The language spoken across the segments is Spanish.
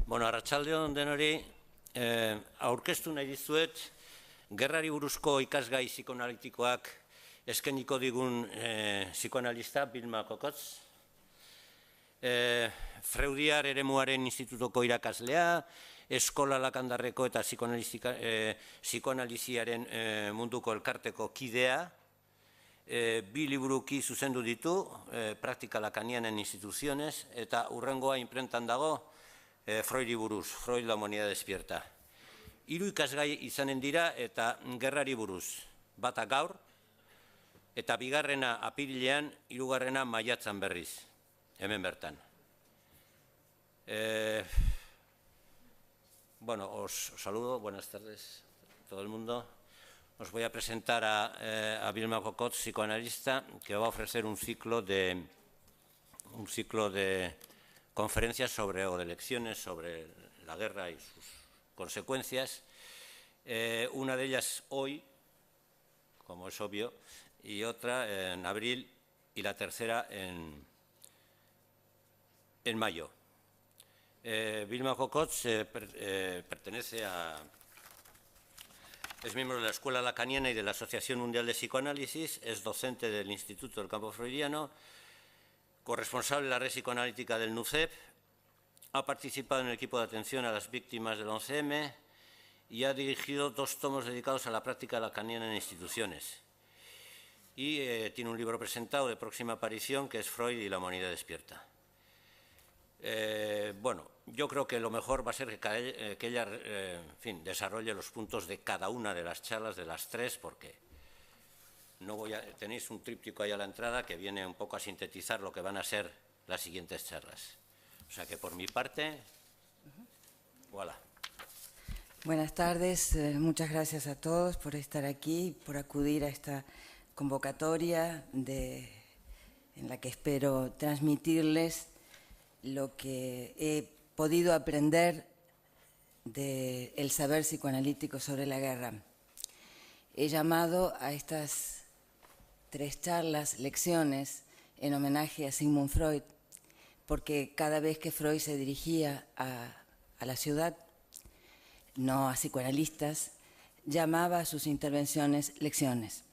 Bueno, arratsaldeon denori, aurkeztu nahi dizuet, gerrari buruzko ikasgai psikoanalitikoak eskainiko digun psikoanalista Vilma Kokotz, Freudiar eremuaren institutuko irakaslea, Eskola Lakandarreko eta psikoanaliziaren munduko elkarteko kidea, bi liburuki zuzendu ditu, Praktika Lacaniana en instituciones, eta hurrengoa inprentan dago, Freudi buruz, Freud la humanidad despierta. Hiru ikasgai izanen dira eta gerrari buruz, bata gaur, eta bigarrena apirilean, hirugarrena maiatzan berriz, hemen bertan. Bueno, os saludo, buenas tardes a todo el mundo. Os voy a presentar a Vilma Kokotz, psicoanalista, que va a ofrecer un ciclo de conferencias o de lecciones sobre la guerra y sus consecuencias. Una de ellas hoy, como es obvio, y otra en abril y la tercera en mayo. Vilma Kokotz es miembro de la Escuela Lacaniana y de la Asociación Mundial de Psicoanálisis, es docente del Instituto del Campo Freudiano, corresponsable de la red psicoanalítica del NUCEP, ha participado en el equipo de atención a las víctimas del 11M y ha dirigido 2 tomos dedicados a la práctica lacaniana en instituciones. Y tiene un libro presentado de próxima aparición que es Freud y la humanidad despierta. Bueno, yo creo que lo mejor va a ser que ella desarrolle los puntos de cada una de las charlas, de las 3, porque tenéis un tríptico ahí a la entrada que viene un poco a sintetizar lo que van a ser las siguientes charlas. O sea que por mi parte, voilà. Buenas tardes, muchas gracias a todos por estar aquí, por acudir a esta convocatoria en la que espero transmitirles lo que he podido aprender del saber psicoanalítico sobre la guerra. He llamado a estas 3 charlas, lecciones, en homenaje a Sigmund Freud, porque cada vez que Freud se dirigía a la ciudad, no a psicoanalistas, llamaba a sus intervenciones lecciones.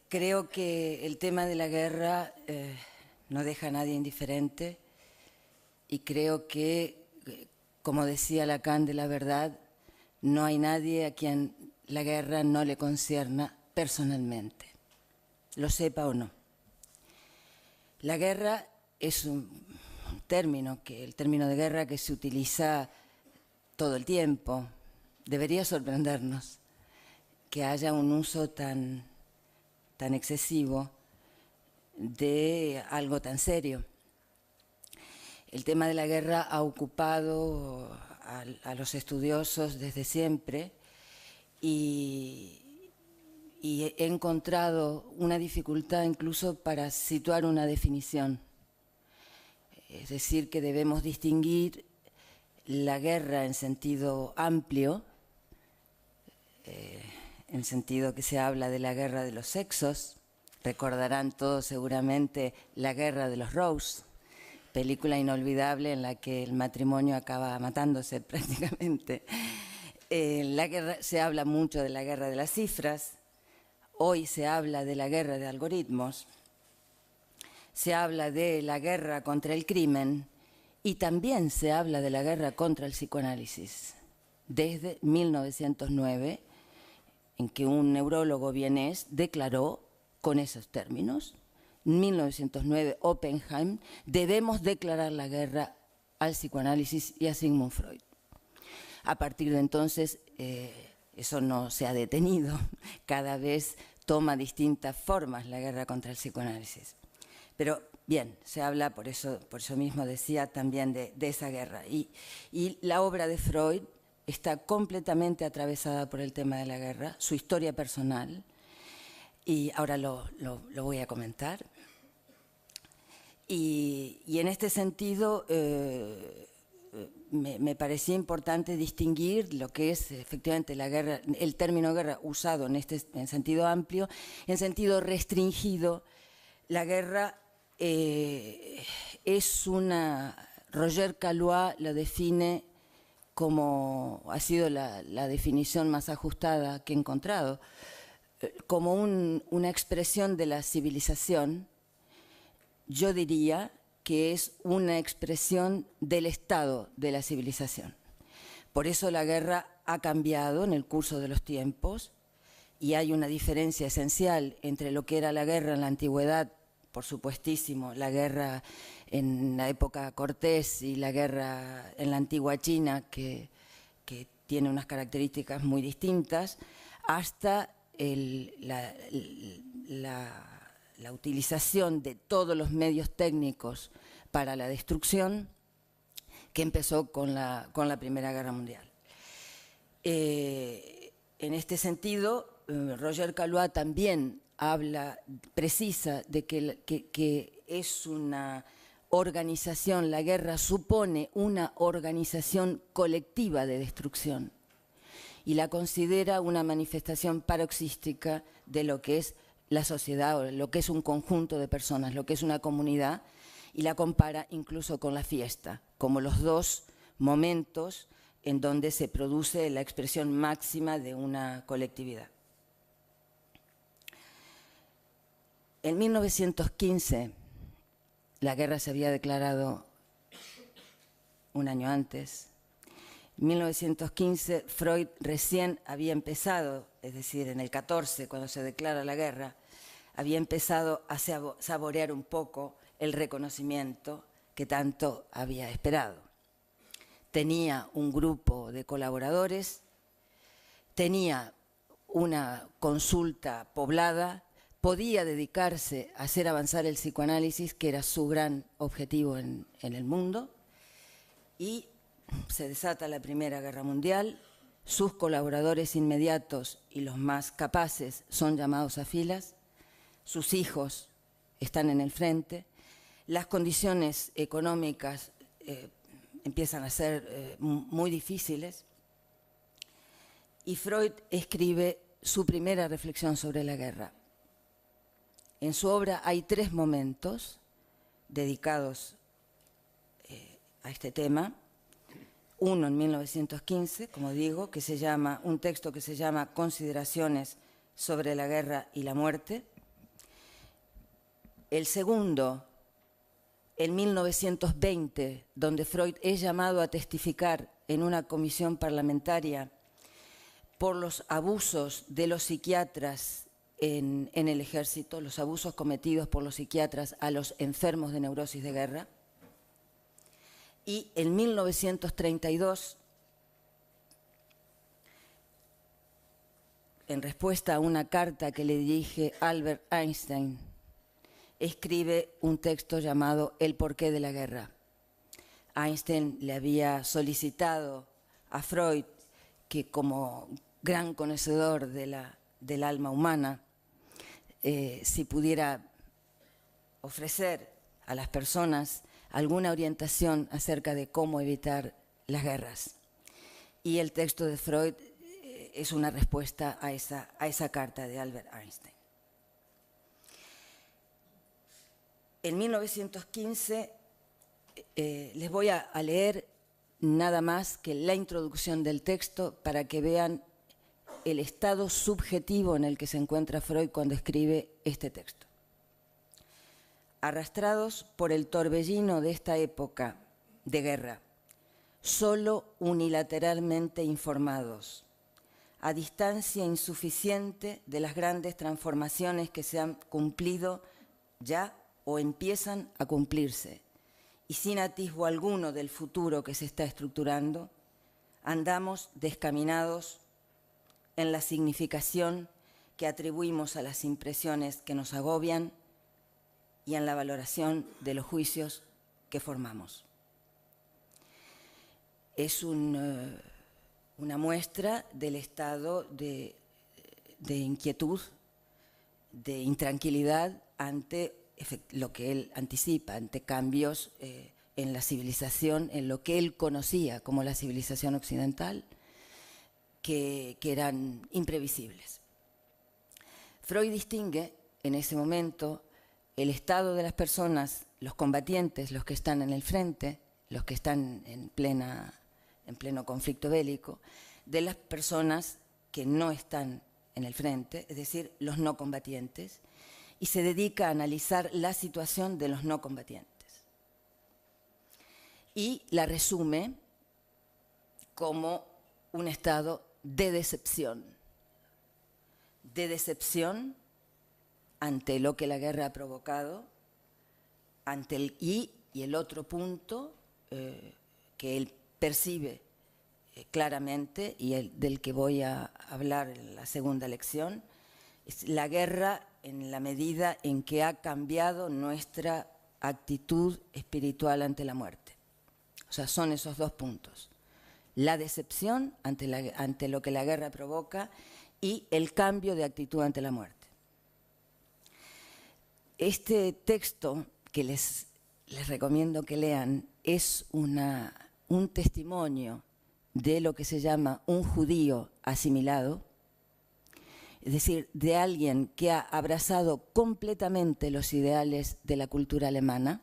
Creo que el tema de la guerra no deja a nadie indiferente y creo que, como decía Lacan de la verdad, no hay nadie a quien la guerra no le concierna personalmente, lo sepa o no. La guerra es el término de guerra que se utiliza todo el tiempo. Debería sorprendernos que haya un uso tan excesivo de algo tan serio. El tema de la guerra ha ocupado a los estudiosos desde siempre y he encontrado una dificultad incluso para situar una definición. Es decir, que debemos distinguir la guerra en sentido amplio, en sentido que se habla de la guerra de los sexos. Recordarán todos seguramente La guerra de los Rose, película inolvidable en la que el matrimonio acaba matándose prácticamente. Se habla mucho de la guerra de las cifras, hoy se habla de la guerra de algoritmos, se habla de la guerra contra el crimen y también se habla de la guerra contra el psicoanálisis. Desde 1909, en que un neurólogo vienés declaró con esos términos, en 1909 Oppenheim, debemos declarar la guerra al psicoanálisis y a Sigmund Freud. A partir de entonces, eso no se ha detenido, cada vez toma distintas formas la guerra contra el psicoanálisis. Pero bien, se habla, por eso mismo decía, también de esa guerra. Y la obra de Freud está completamente atravesada por el tema de la guerra, su historia personal, y ahora lo voy a comentar. Y en este sentido me parecía importante distinguir lo que es efectivamente la guerra, el término guerra usado en sentido amplio, en sentido restringido. La guerra es una Roger Caillois lo define como, ha sido la definición más ajustada que he encontrado, como una expresión de la civilización. Yo diría que es una expresión del estado de la civilización. Por eso la guerra ha cambiado en el curso de los tiempos y hay una diferencia esencial entre lo que era la guerra en la antigüedad, por supuestísimo, la guerra en la época Cortés y la guerra en la antigua China, que tiene unas características muy distintas, hasta la utilización de todos los medios técnicos para la destrucción, que empezó con la Primera Guerra Mundial. En este sentido, Roger Caillois también precisa de que es una organización, la guerra supone una organización colectiva de destrucción y la considera una manifestación paroxística de lo que es la sociedad, o lo que es un conjunto de personas, lo que es una comunidad, y la compara incluso con la fiesta, como los dos momentos en donde se produce la expresión máxima de una colectividad. En 1915, la guerra se había declarado un año antes. En 1915, Freud recién había empezado, es decir, en el 14, cuando se declara la guerra, había empezado a saborear un poco el reconocimiento que tanto había esperado. Tenía un grupo de colaboradores, tenía una consulta poblada, podía dedicarse a hacer avanzar el psicoanálisis, que era su gran objetivo en el mundo, y se desata la Primera Guerra Mundial. Sus colaboradores inmediatos y los más capaces son llamados a filas, sus hijos están en el frente, las condiciones económicas empiezan a ser muy difíciles, y Freud escribe su primera reflexión sobre la guerra. En su obra hay 3 momentos dedicados a este tema. Uno en 1915, como digo, que se llama, un texto que se llama Consideraciones sobre la guerra y la muerte. El segundo, en 1920, donde Freud es llamado a testificar en una comisión parlamentaria por los abusos de los psiquiatras en el ejército, los abusos cometidos por los psiquiatras a los enfermos de neurosis de guerra. Y en 1932, en respuesta a una carta que le dirige Albert Einstein, escribe un texto llamado El porqué de la guerra. Einstein le había solicitado a Freud que, como gran conocedor del alma humana, si pudiera ofrecer a las personas alguna orientación acerca de cómo evitar las guerras. Y el texto de Freud es una respuesta a esa carta de Albert Einstein. En 1915 les voy a leer nada más que la introducción del texto para que vean el estado subjetivo en el que se encuentra Freud cuando escribe este texto. Arrastrados por el torbellino de esta época de guerra, solo unilateralmente informados, a distancia insuficiente de las grandes transformaciones que se han cumplido ya o empiezan a cumplirse, y sin atisbo alguno del futuro que se está estructurando, andamos descaminados en la significación que atribuimos a las impresiones que nos agobian y en la valoración de los juicios que formamos. Es una muestra del estado de inquietud, de intranquilidad ante lo que él anticipa, ante cambios en la civilización, en lo que él conocía como la civilización occidental, que eran imprevisibles. Freud distingue en ese momento el estado de las personas, los combatientes, los que están en el frente, los que están en pleno conflicto bélico, de las personas que no están en el frente, es decir, los no combatientes, y se dedica a analizar la situación de los no combatientes. Y la resume como un estado de decepción ante lo que la guerra ha provocado, y el otro punto que él percibe claramente y del que voy a hablar en la segunda lección, es la guerra en la medida en que ha cambiado nuestra actitud espiritual ante la muerte. O sea, son esos dos puntos. La decepción ante lo que la guerra provoca y el cambio de actitud ante la muerte. Este texto que les recomiendo que lean es un testimonio de lo que se llama un judío asimilado, es decir, de alguien que ha abrazado completamente los ideales de la cultura alemana,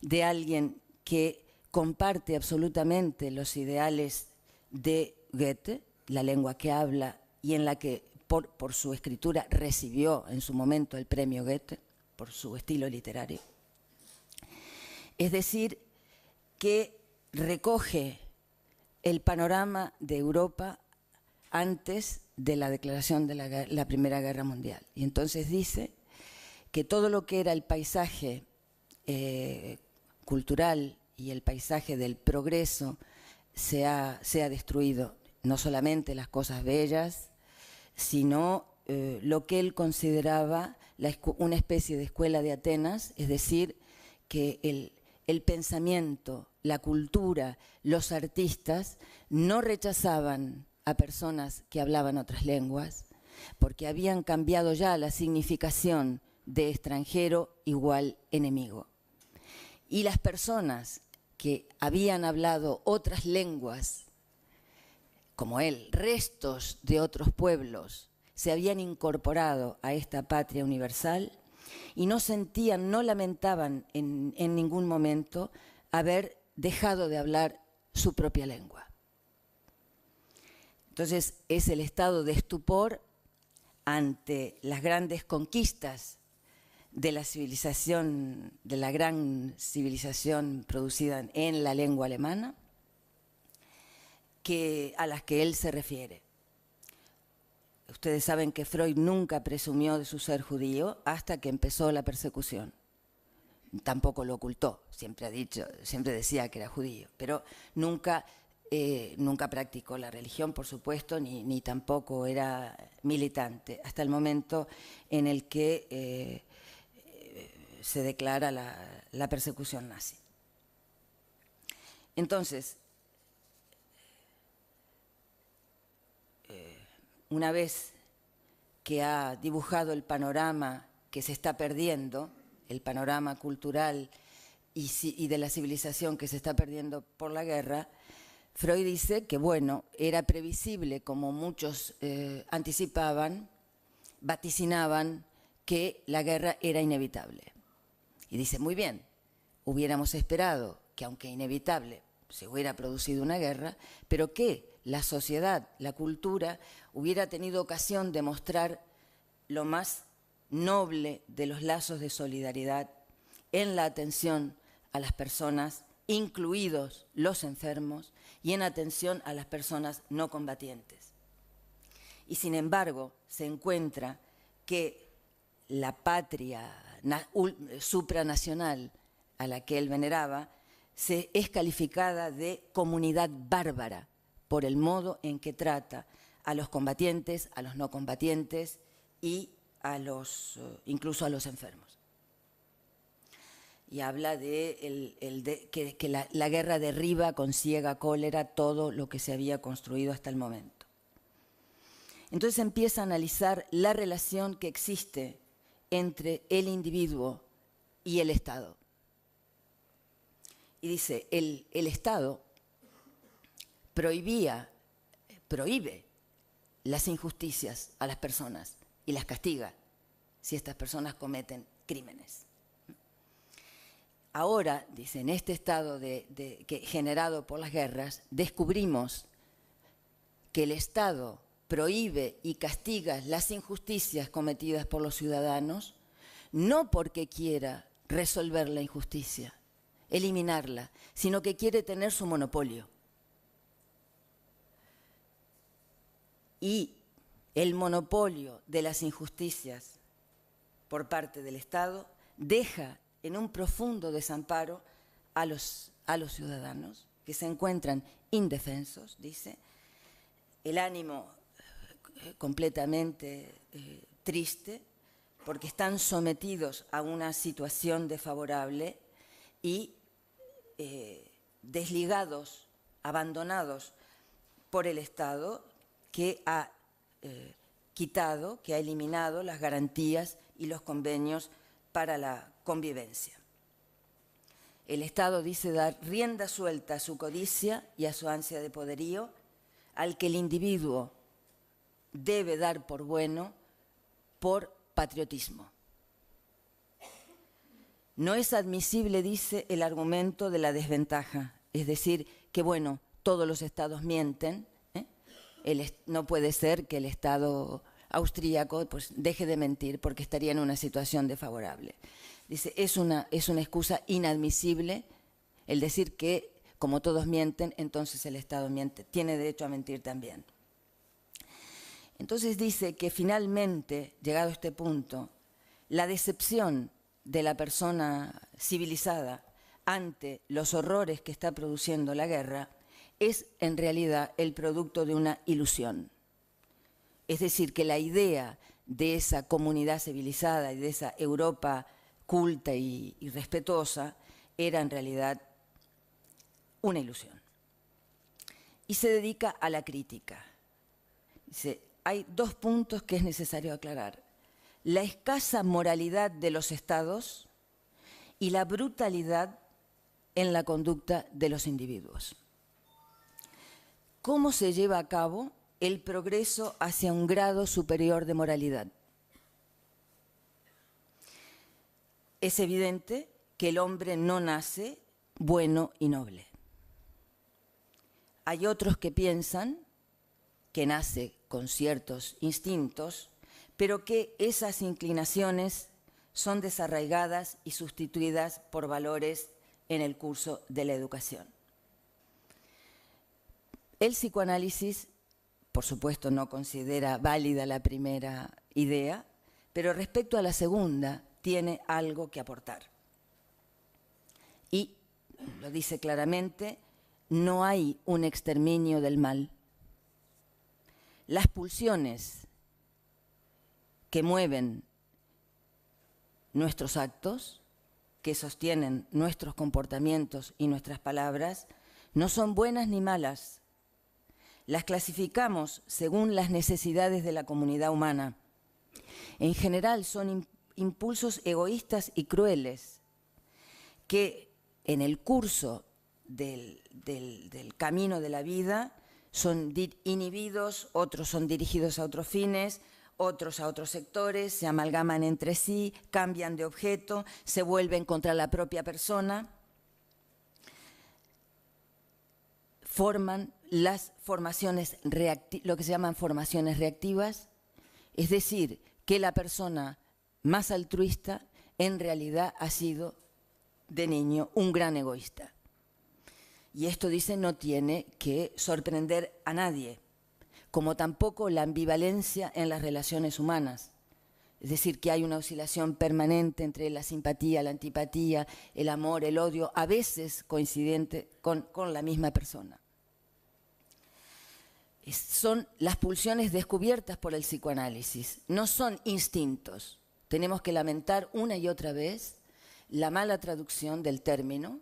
de alguien que comparte absolutamente los ideales de Goethe, la lengua que habla y en la que por su escritura recibió en su momento el premio Goethe, por su estilo literario. Es decir, que recoge el panorama de Europa antes de la declaración de la Primera Guerra Mundial. Y entonces dice que todo lo que era el paisaje cultural y el paisaje del progreso se ha destruido, no solamente las cosas bellas, sino lo que él consideraba una especie de escuela de Atenas, es decir, que el pensamiento, la cultura, los artistas no rechazaban a personas que hablaban otras lenguas, porque habían cambiado ya la significación de extranjero igual enemigo. Y las personas que habían hablado otras lenguas, como él, restos de otros pueblos, se habían incorporado a esta patria universal y no sentían, no lamentaban en ningún momento haber dejado de hablar su propia lengua. Entonces es el estado de estupor ante las grandes conquistas de la civilización, de la gran civilización producida en la lengua alemana, a las que él se refiere. Ustedes saben que Freud nunca presumió de su ser judío hasta que empezó la persecución. Tampoco lo ocultó, siempre decía que era judío, pero nunca practicó la religión, por supuesto, ni tampoco era militante, hasta el momento en el que se declara la persecución nazi. Entonces, una vez que ha dibujado el panorama que se está perdiendo, el panorama cultural y de la civilización que se está perdiendo por la guerra, Freud dice que, bueno, era previsible, como muchos anticipaban, vaticinaban, que la guerra era inevitable. Y dice, muy bien, hubiéramos esperado que, aunque inevitable, se hubiera producido una guerra, pero que la sociedad, la cultura, hubiera tenido ocasión de mostrar lo más noble de los lazos de solidaridad en la atención a las personas, incluidos los enfermos, y en atención a las personas no combatientes. Y sin embargo, se encuentra que la patria supranacional a la que él veneraba es calificada de comunidad bárbara por el modo en que trata a los combatientes, a los no combatientes y incluso a los enfermos. Y habla de que la guerra derriba con ciega cólera todo lo que se había construido hasta el momento. Entonces empieza a analizar la relación que existe entre el individuo y el Estado. Y dice, el Estado prohíbe las injusticias a las personas y las castiga si estas personas cometen crímenes. ahora, dice, en este estado generado por las guerras, descubrimos que el Estado prohíbe y castiga las injusticias cometidas por los ciudadanos, no porque quiera resolver la injusticia, eliminarla, sino que quiere tener su monopolio. Y el monopolio de las injusticias por parte del Estado deja en un profundo desamparo a los ciudadanos que se encuentran indefensos, dice, el ánimo completamente triste, porque están sometidos a una situación desfavorable y desligados, abandonados por el Estado, que ha quitado, que ha eliminado las garantías y los convenios para la convivencia. El Estado, dice, dar rienda suelta a su codicia y a su ansia de poderío, al que el individuo debe dar por bueno por patriotismo. No es admisible, dice, el argumento de la desventaja, es decir, que bueno, todos los estados mienten, no puede ser que el Estado austríaco pues deje de mentir porque estaría en una situación desfavorable. Dice, es una excusa inadmisible el decir que como todos mienten, entonces el Estado miente, tiene derecho a mentir también. Entonces dice que finalmente, llegado a este punto, la decepción de la persona civilizada ante los horrores que está produciendo la guerra es en realidad el producto de una ilusión. Es decir, que la idea de esa comunidad civilizada y de esa Europa culta y respetuosa era en realidad una ilusión. Y se dedica a la crítica. Dice, hay dos puntos que es necesario aclarar: la escasa moralidad de los estados y la brutalidad en la conducta de los individuos. ¿Cómo se lleva a cabo el progreso hacia un grado superior de moralidad? Es evidente que el hombre no nace bueno y noble. Hay otros que piensan que nace con ciertos instintos, pero que esas inclinaciones son desarraigadas y sustituidas por valores en el curso de la educación. El psicoanálisis, por supuesto, no considera válida la primera idea, pero respecto a la segunda tiene algo que aportar. Y lo dice claramente, no hay un exterminio del mal. Las pulsiones que mueven nuestros actos, que sostienen nuestros comportamientos y nuestras palabras, no son buenas ni malas. Las clasificamos según las necesidades de la comunidad humana. En general son impulsos egoístas y crueles que en el curso del camino de la vida son inhibidos, otros son dirigidos a otros fines, otros a otros sectores, se amalgaman entre sí, cambian de objeto, se vuelven contra la propia persona, forman las formaciones lo que se llaman formaciones reactivas, es decir, que la persona más altruista en realidad ha sido de niño un gran egoísta. Y esto, dice, no tiene que sorprender a nadie, como tampoco la ambivalencia en las relaciones humanas. Es decir, que hay una oscilación permanente entre la simpatía, la antipatía, el amor, el odio, a veces coincidente con la misma persona. Son las pulsiones descubiertas por el psicoanálisis, no son instintos. Tenemos que lamentar una y otra vez la mala traducción del término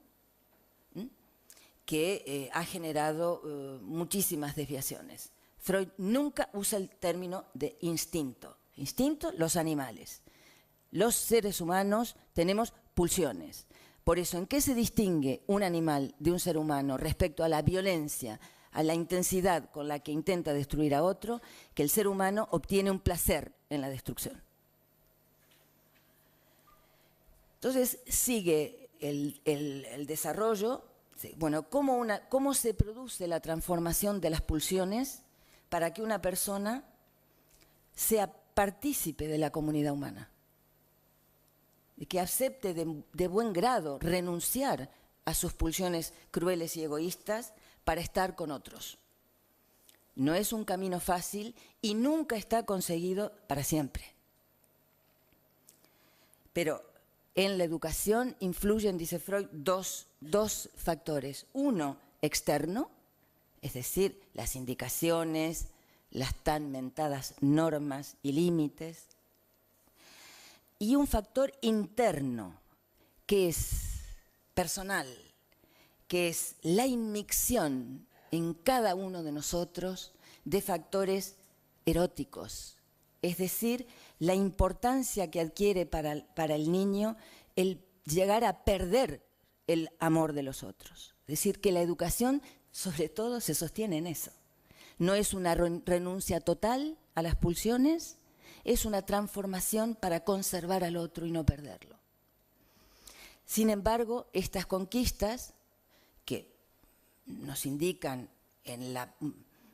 que ha generado muchísimas desviaciones. Freud nunca usa el término de instinto. Instinto, los animales. Los seres humanos tenemos pulsiones. Por eso, ¿en qué se distingue un animal de un ser humano respecto a la violencia, a la intensidad con la que intenta destruir a otro? Que el ser humano obtiene un placer en la destrucción. Entonces sigue el desarrollo, bueno, cómo se produce la transformación de las pulsiones para que una persona sea partícipe de la comunidad humana, y que acepte de buen grado renunciar a sus pulsiones crueles y egoístas para estar con otros. No es un camino fácil y nunca está conseguido para siempre. Pero en la educación influyen, dice Freud, dos factores. Uno, externo, es decir, las indicaciones, las tan mentadas normas y límites. Y un factor interno, que es personal, que es la inmixción en cada uno de nosotros de factores eróticos, es decir, la importancia que adquiere para el niño el llegar a perder el amor de los otros. Es decir, que la educación sobre todo se sostiene en eso. No es una renuncia total a las pulsiones, es una transformación para conservar al otro y no perderlo. Sin embargo, estas conquistas que nos indican en la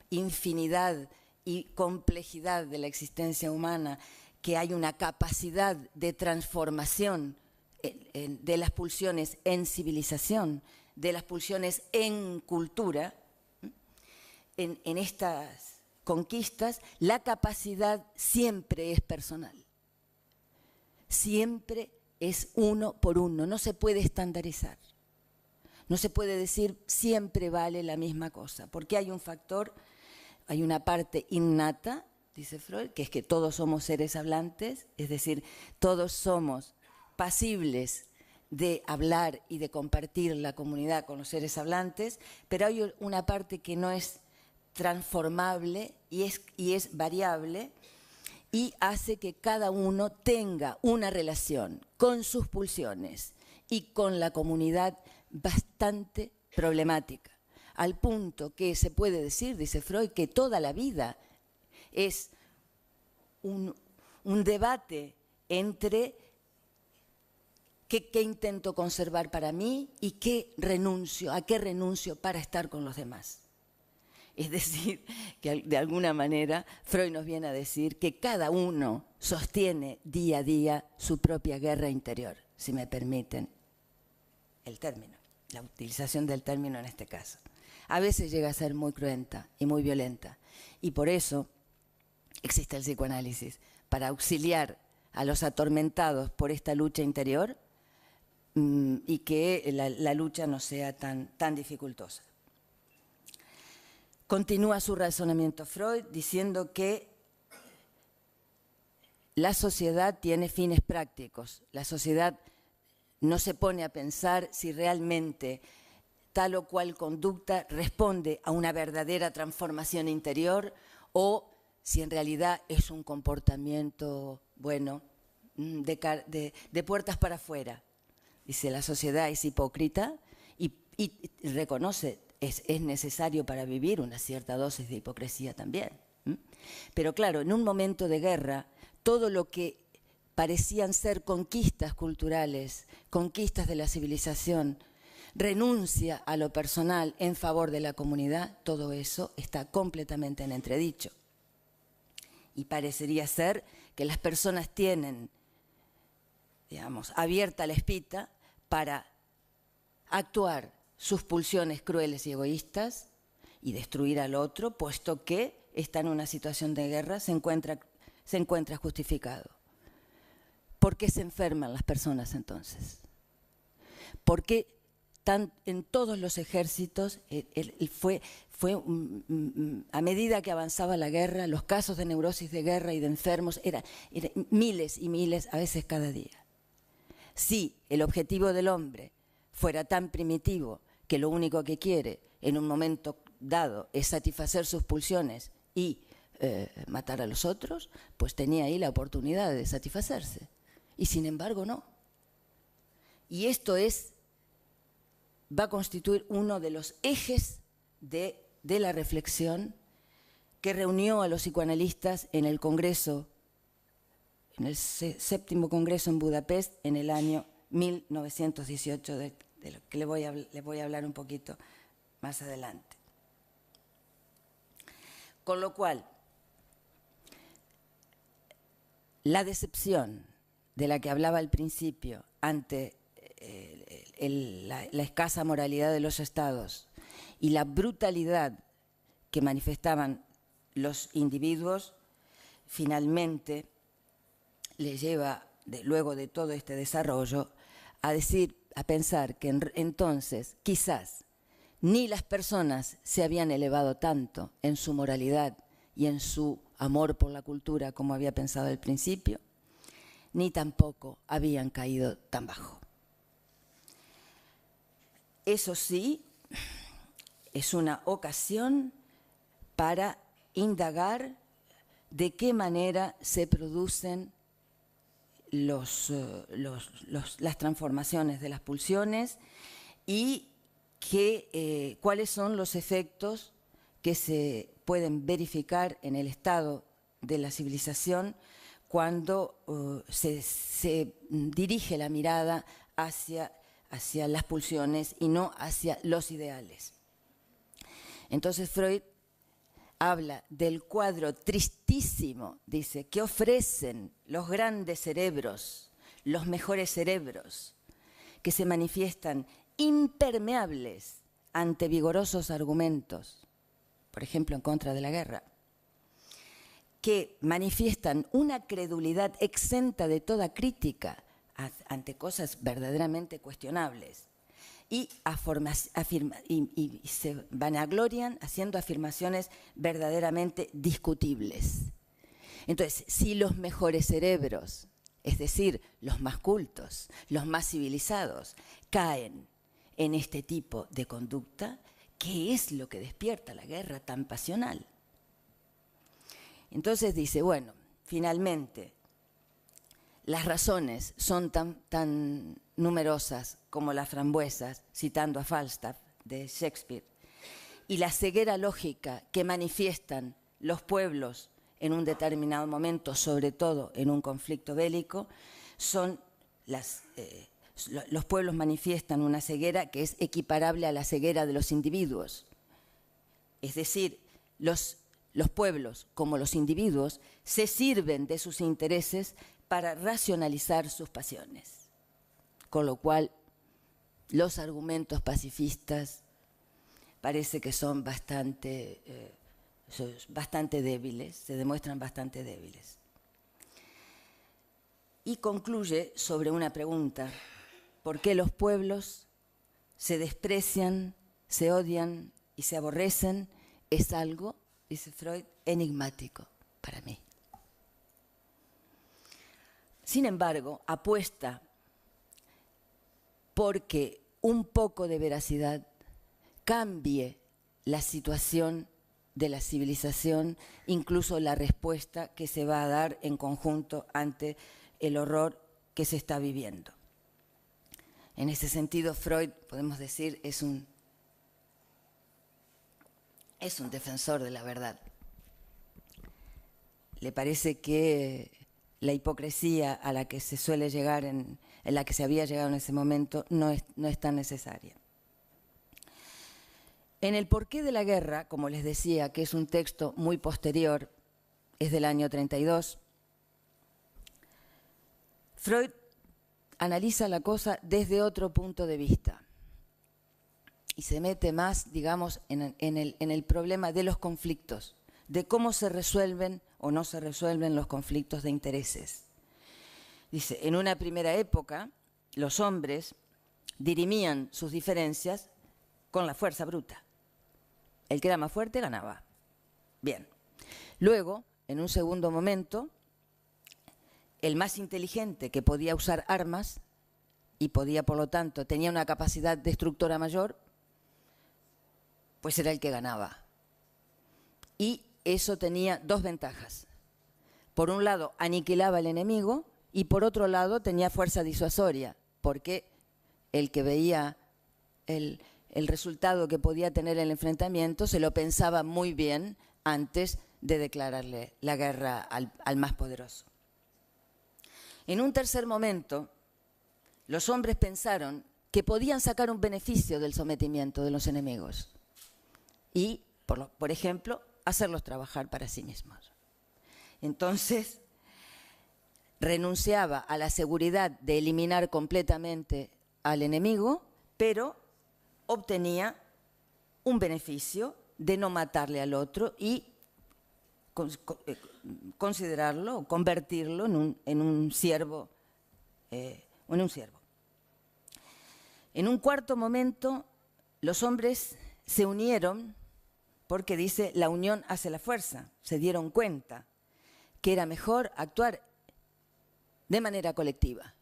infinidad y complejidad de la existencia humana que hay una capacidad de transformación de las pulsiones en civilización, de las pulsiones en cultura, en estas conquistas, la capacidad siempre es personal. Siempre es uno por uno, no se puede estandarizar. No se puede decir siempre vale la misma cosa, porque hay un factor, hay una parte innata, dice Freud, que es que todos somos seres hablantes, es decir, todos somos pasibles de hablar y de compartir la comunidad con los seres hablantes, pero hay una parte que no es transformable y es variable y hace que cada uno tenga una relación con sus pulsiones y con la comunidad bastante problemática, al punto que se puede decir, dice Freud, que toda la vida es un debate entre qué intento conservar para mí y a qué renuncio para estar con los demás. Es decir, que de alguna manera Freud nos viene a decir que cada uno sostiene día a día su propia guerra interior, si me permiten el término, la utilización del término en este caso. A veces llega a ser muy cruenta y muy violenta, y por eso existe el psicoanálisis, para auxiliar a los atormentados por esta lucha interior y que la lucha no sea tan dificultosa. Continúa su razonamiento Freud diciendo que la sociedad tiene fines prácticos. La sociedad no se pone a pensar si realmente tal o cual conducta responde a una verdadera transformación interior o si en realidad es un comportamiento, bueno, de puertas para afuera. Dice, la sociedad es hipócrita y reconoce, es necesario para vivir una cierta dosis de hipocresía también. Pero claro, en un momento de guerra, todo lo que parecían ser conquistas culturales, conquistas de la civilización, renuncia a lo personal en favor de la comunidad, todo eso está completamente en entredicho. Y parecería ser que las personas tienen, digamos, abierta la espita para actuar sus pulsiones crueles y egoístas y destruir al otro, puesto que está en una situación de guerra, se encuentra justificado. ¿Por qué se enferman las personas entonces? ¿Por qué en todos los ejércitos a medida que avanzaba la guerra, los casos de neurosis de guerra y de enfermos eran miles y miles, a veces cada día? Si el objetivo del hombre fuera tan primitivo que lo único que quiere en un momento dado es satisfacer sus pulsiones y matar a los otros, pues tenía ahí la oportunidad de satisfacerse. Y sin embargo no. Y esto va a constituir uno de los ejes de la reflexión que reunió a los psicoanalistas en el Congreso, en el 7º Congreso en Budapest en el año 1918, de lo que le voy a hablar un poquito más adelante. Con lo cual, la decepción de la que hablaba al principio ante la escasa moralidad de los estados y la brutalidad que manifestaban los individuos, finalmente le lleva, luego de todo este desarrollo, a pensar que entonces quizás ni las personas se habían elevado tanto en su moralidad y en su amor por la cultura como había pensado al principio, ni tampoco habían caído tan bajo. Eso sí, es una ocasión para indagar de qué manera se producen las transformaciones de las pulsiones y cuáles son los efectos que se pueden verificar en el estado de la civilización cuando se dirige la mirada hacia las pulsiones y no hacia los ideales. Entonces Freud habla del cuadro tristísimo, dice, que ofrecen los grandes cerebros, los mejores cerebros, que se manifiestan impermeables ante vigorosos argumentos, por ejemplo, en contra de la guerra, que manifiestan una credulidad exenta de toda crítica ante cosas verdaderamente cuestionables y se vanaglorian haciendo afirmaciones verdaderamente discutibles. Entonces, si los mejores cerebros, es decir, los más cultos, los más civilizados, caen en este tipo de conducta, ¿qué es lo que despierta la guerra tan pasional? Entonces dice, bueno, finalmente, las razones son tan numerosas como las frambuesas, citando a Falstaff de Shakespeare, y la ceguera lógica que manifiestan los pueblos en un determinado momento, sobre todo en un conflicto bélico, los pueblos manifiestan una ceguera que es equiparable a la ceguera de los individuos. Es decir, los pueblos, como los individuos, se sirven de sus intereses para racionalizar sus pasiones. Con lo cual, los argumentos pacifistas parece que son bastante débiles, se demuestran bastante débiles. Y concluye sobre una pregunta: ¿por qué los pueblos se desprecian, se odian y se aborrecen? Es algo, dice Freud, enigmático para mí. Sin embargo, apuesta porque un poco de veracidad cambie la situación de la civilización, incluso la respuesta que se va a dar en conjunto ante el horror que se está viviendo. En ese sentido, Freud, podemos decir, es un defensor de la verdad. Le parece que la hipocresía a la que se suele llegar, en la que se había llegado en ese momento, no es tan necesaria. En El porqué de la guerra, como les decía, que es un texto muy posterior, es del año 32, Freud analiza la cosa desde otro punto de vista y se mete más, digamos, en el problema de los conflictos, de cómo se resuelven o no se resuelven los conflictos de intereses. Dice, en una primera época, los hombres dirimían sus diferencias con la fuerza bruta. El que era más fuerte ganaba. Bien. Luego, en un segundo momento, el más inteligente, que podía usar armas y podía, por lo tanto, tenía una capacidad destructora mayor, pues era el que ganaba. Y eso tenía dos ventajas. Por un lado, aniquilaba al enemigo y por otro lado, tenía fuerza disuasoria, porque el que veía el resultado que podía tener el enfrentamiento se lo pensaba muy bien antes de declararle la guerra al más poderoso. En un tercer momento, los hombres pensaron que podían sacar un beneficio del sometimiento de los enemigos y, por ejemplo, hacerlos trabajar para sí mismos. Entonces, renunciaba a la seguridad de eliminar completamente al enemigo, pero obtenía un beneficio de no matarle al otro y considerarlo, convertirlo en un siervo. En un cuarto momento, los hombres se unieron porque dice, la unión hace la fuerza. Se dieron cuenta que era mejor actuar de manera colectiva.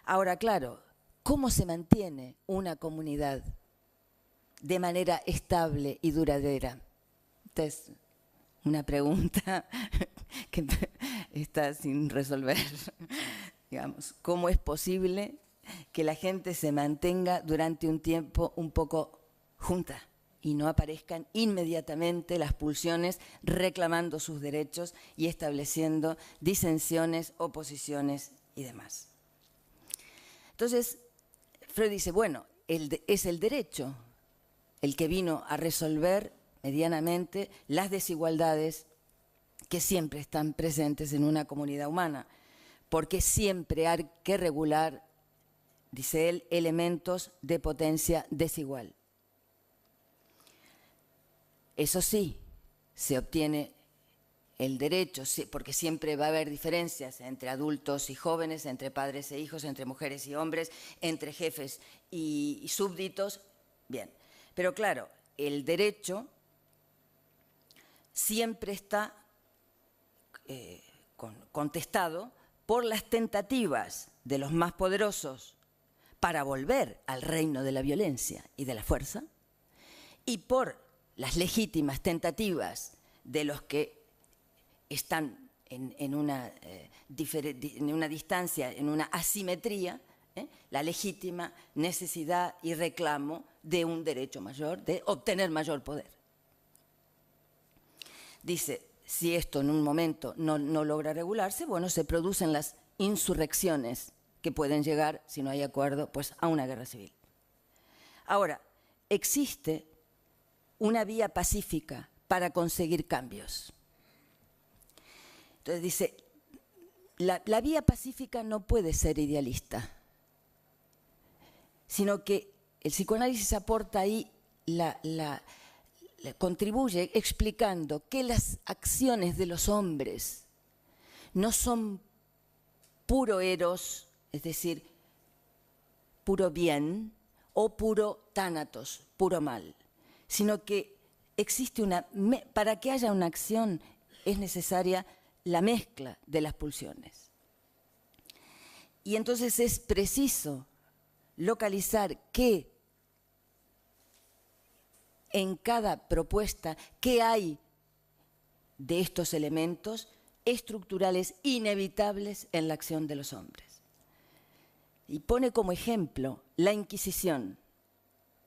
Ahora, claro, ¿cómo se mantiene una comunidad de manera estable y duradera? Entonces, una pregunta que está sin resolver. Digamos, ¿cómo es posible que la gente se mantenga durante un tiempo un poco junta y no aparezcan inmediatamente las pulsiones reclamando sus derechos y estableciendo disensiones, oposiciones y demás? Entonces, Freud dice, bueno, es el derecho el que vino a resolver medianamente las desigualdades que siempre están presentes en una comunidad humana, porque siempre hay que regular, dice él, elementos de potencia desigual. Eso sí, se obtiene el derecho, porque siempre va a haber diferencias entre adultos y jóvenes, entre padres e hijos, entre mujeres y hombres, entre jefes y súbditos. Bien, pero claro, el derecho siempre está contestado por las tentativas de los más poderosos para volver al reino de la violencia y de la fuerza, y por las legítimas tentativas de los que están en una distancia, en una asimetría, la legítima necesidad y reclamo de un derecho mayor, de obtener mayor poder. Dice, si esto en un momento no logra regularse, bueno, se producen las insurrecciones que pueden llegar, si no hay acuerdo, pues a una guerra civil. Ahora, existe una vía pacífica para conseguir cambios. Entonces dice, la vía pacífica no puede ser idealista, sino que el psicoanálisis aporta ahí contribuye explicando que las acciones de los hombres no son puro eros, es decir, puro bien, o puro tánatos, puro mal, sino que existe para que haya una acción es necesaria la mezcla de las pulsiones. Y entonces es preciso localizar qué en cada propuesta, qué hay de estos elementos estructurales inevitables en la acción de los hombres. Y pone como ejemplo la Inquisición.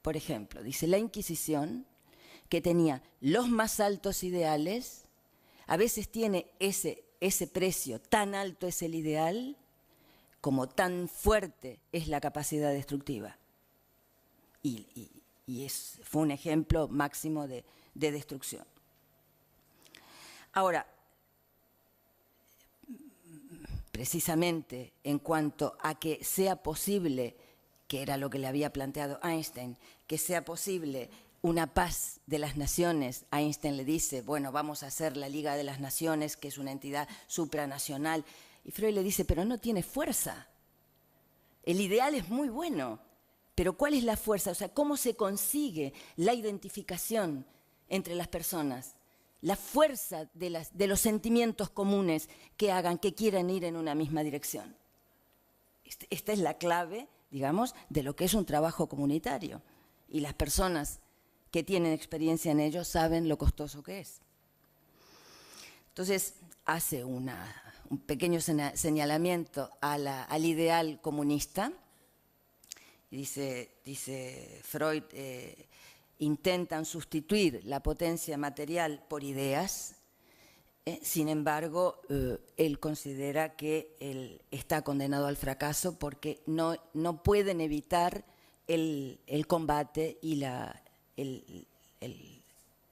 Por ejemplo, dice, la Inquisición, que tenía los más altos ideales, a veces tiene ese precio, tan alto es el ideal, como tan fuerte es la capacidad destructiva. Y fue un ejemplo máximo de destrucción. Ahora, precisamente en cuanto a que sea posible, que era lo que le había planteado Einstein, que sea posible una paz de las naciones, Einstein le dice, bueno, vamos a hacer la Liga de las Naciones, que es una entidad supranacional, y Freud le dice, pero no tiene fuerza. El ideal es muy bueno, pero ¿cuál es la fuerza? O sea, ¿cómo se consigue la identificación entre las personas? La fuerza de los sentimientos comunes que hagan, que quieran ir en una misma dirección. Esta es la clave, digamos, de lo que es un trabajo comunitario. Y las personas que tienen experiencia en ello saben lo costoso que es. Entonces, hace un pequeño señalamiento al ideal comunista. Dice Freud, intentan sustituir la potencia material por ideas, Sin embargo, él considera que él está condenado al fracaso porque no pueden evitar el combate y la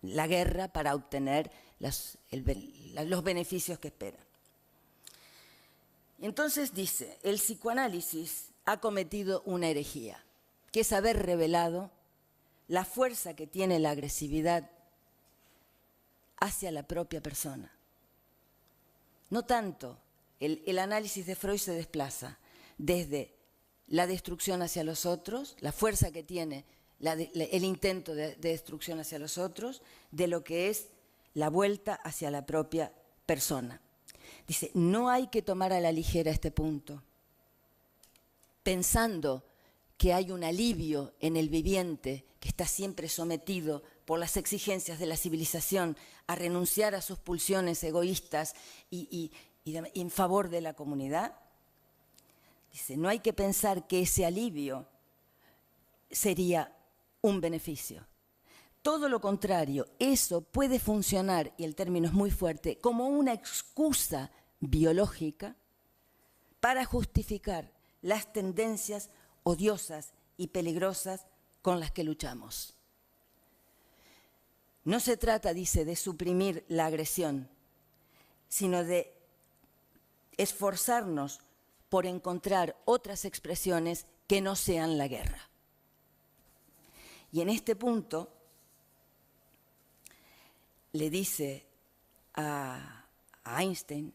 guerra para obtener los beneficios que esperan. Entonces dice, el psicoanálisis ha cometido una herejía, que es haber revelado la fuerza que tiene la agresividad hacia la propia persona. No tanto, el análisis de Freud se desplaza desde la destrucción hacia los otros, la fuerza que tiene el intento de destrucción hacia los otros, de lo que es la vuelta hacia la propia persona. Dice, no hay que tomar a la ligera este punto, pensando que hay un alivio en el viviente que está siempre sometido por las exigencias de la civilización a renunciar a sus pulsiones egoístas y en favor de la comunidad. Dice, no hay que pensar que ese alivio sería un beneficio. Todo lo contrario, eso puede funcionar, y el término es muy fuerte, como una excusa biológica para justificar las tendencias odiosas y peligrosas con las que luchamos. No se trata, dice, de suprimir la agresión, sino de esforzarnos por encontrar otras expresiones que no sean la guerra. Y en este punto le dice a Einstein,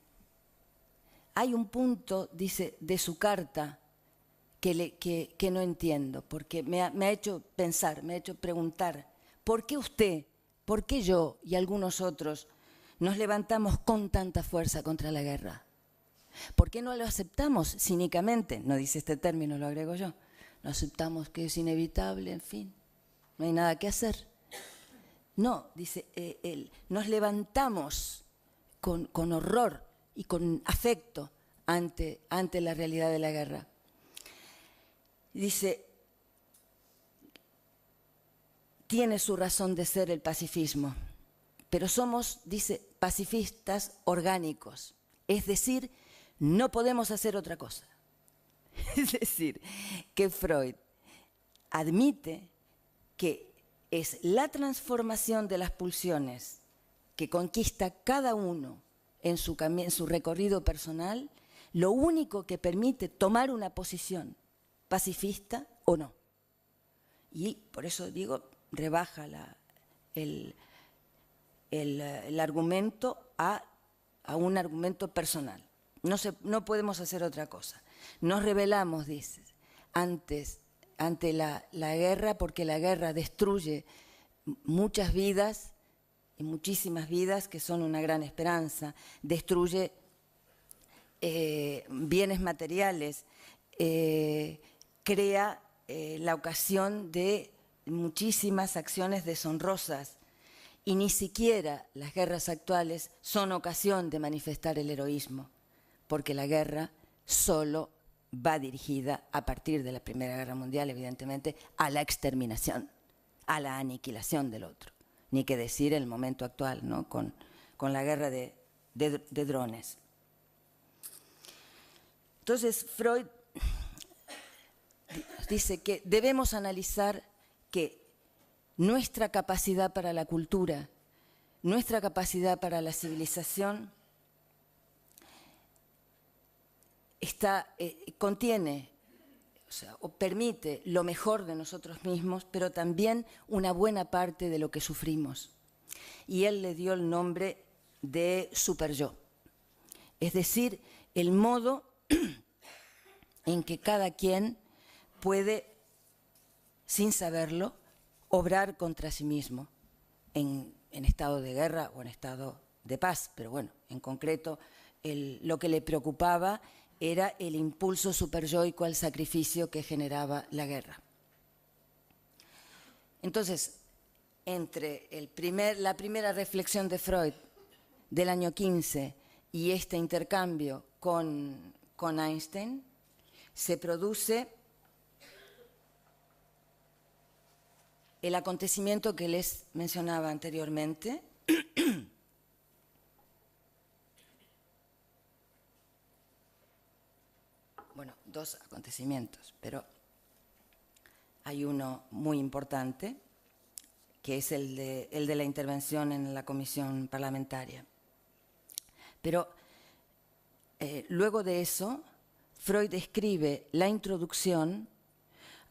hay un punto, dice, de su carta que no entiendo, porque me ha hecho pensar, me ha hecho preguntar, ¿por qué usted, por qué yo y algunos otros nos levantamos con tanta fuerza contra la guerra? ¿Por qué no lo aceptamos cínicamente? No dice este término, lo agrego yo. No aceptamos que es inevitable, en fin, no hay nada que hacer. No, dice, nos levantamos con horror y con afecto ante la realidad de la guerra. Dice, tiene su razón de ser el pacifismo, pero somos, dice, pacifistas orgánicos, es decir, no podemos hacer otra cosa. Es decir, que Freud admite que es la transformación de las pulsiones que conquista cada uno en su recorrido personal, lo único que permite tomar una posición pacifista o no. Y por eso digo, rebaja el argumento a un argumento personal. No podemos hacer otra cosa. Nos rebelamos, dice, ante la guerra, porque la guerra destruye muchas vidas, y muchísimas vidas que son una gran esperanza, destruye bienes materiales, crea la ocasión de muchísimas acciones deshonrosas, y ni siquiera las guerras actuales son ocasión de manifestar el heroísmo, porque la guerra solo va dirigida, a partir de la Primera Guerra Mundial, evidentemente, a la exterminación, a la aniquilación del otro. Ni que decir el momento actual, ¿no? con la guerra de drones. Entonces, Freud dice que debemos analizar que nuestra capacidad para la cultura, nuestra capacidad para la civilización, contiene, o permite lo mejor de nosotros mismos, pero también una buena parte de lo que sufrimos. Y él le dio el nombre de superyo, es decir, el modo en que cada quien puede, sin saberlo, obrar contra sí mismo en estado de guerra o en estado de paz. Pero bueno, en concreto, lo que le preocupaba era el impulso superyoico al sacrificio que generaba la guerra. Entonces, entre la primera reflexión de Freud del año 15 y este intercambio con Einstein, se produce el acontecimiento que les mencionaba anteriormente, ciertos acontecimientos, pero hay uno muy importante, que es el de la intervención en la comisión parlamentaria. Pero luego de eso, Freud escribe la introducción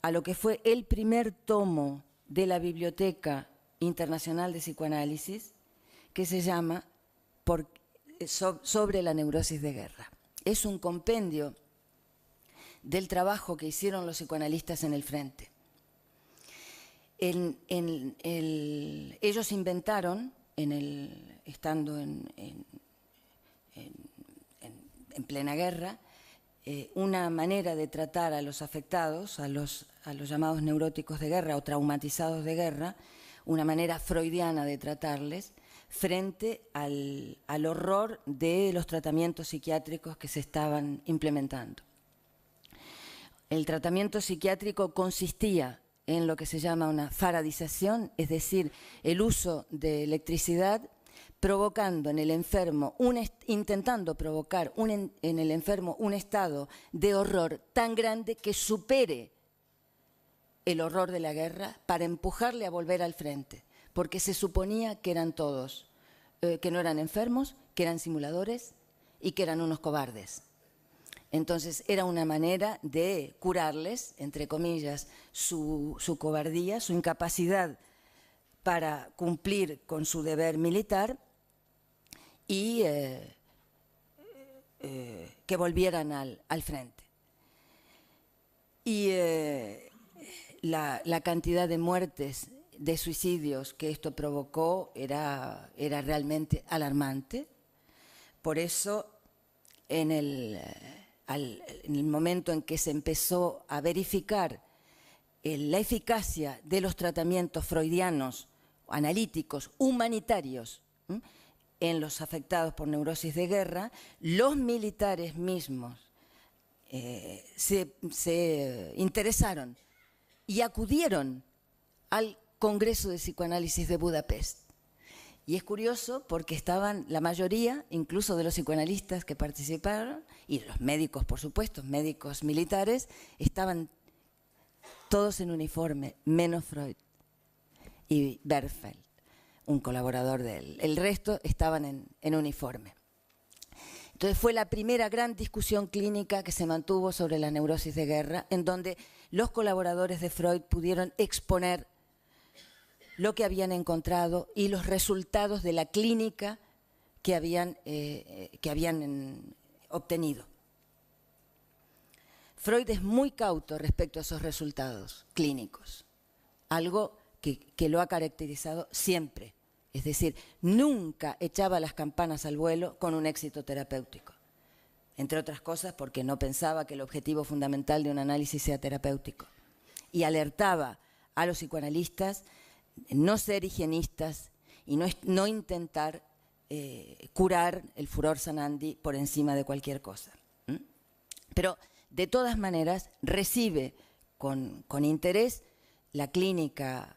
a lo que fue el primer tomo de la Biblioteca Internacional de Psicoanálisis, que se llama Sobre la neurosis de guerra. Es un compendio del trabajo que hicieron los psicoanalistas en el frente. Ellos inventaron, estando en plena guerra, una manera de tratar a los afectados, a los llamados neuróticos de guerra o traumatizados de guerra, una manera freudiana de tratarles, frente al horror de los tratamientos psiquiátricos que se estaban implementando. El tratamiento psiquiátrico consistía en lo que se llama una faradización, es decir, el uso de electricidad provocando en el enfermo, intentando provocar en el enfermo un estado de horror tan grande que supere el horror de la guerra para empujarle a volver al frente, porque se suponía que eran todos, que no eran enfermos, que eran simuladores y que eran unos cobardes. Entonces era una manera de curarles, entre comillas, su cobardía, su incapacidad para cumplir con su deber militar y que volvieran al frente. Y la cantidad de muertes, de suicidios que esto provocó era realmente alarmante. Por eso, en el momento en que se empezó a verificar la eficacia de los tratamientos freudianos, analíticos, humanitarios, en los afectados por neurosis de guerra, los militares mismos se interesaron y acudieron al Congreso de Psicoanálisis de Budapest. Y es curioso porque estaban la mayoría, incluso de los psicoanalistas que participaron, y los médicos, por supuesto, médicos militares, estaban todos en uniforme, menos Freud y Bergfeld, un colaborador de él. El resto estaban en uniforme. Entonces fue la primera gran discusión clínica que se mantuvo sobre la neurosis de guerra, en donde los colaboradores de Freud pudieron exponer lo que habían encontrado y los resultados de la clínica que habían obtenido. Freud es muy cauto respecto a esos resultados clínicos, algo que lo ha caracterizado siempre. Es decir, nunca echaba las campanas al vuelo con un éxito terapéutico. Entre otras cosas porque no pensaba que el objetivo fundamental de un análisis sea terapéutico. Y alertaba a los psicoanalistas no ser higienistas y no intentar curar el furor sanandi por encima de cualquier cosa. Pero, de todas maneras, recibe con interés la clínica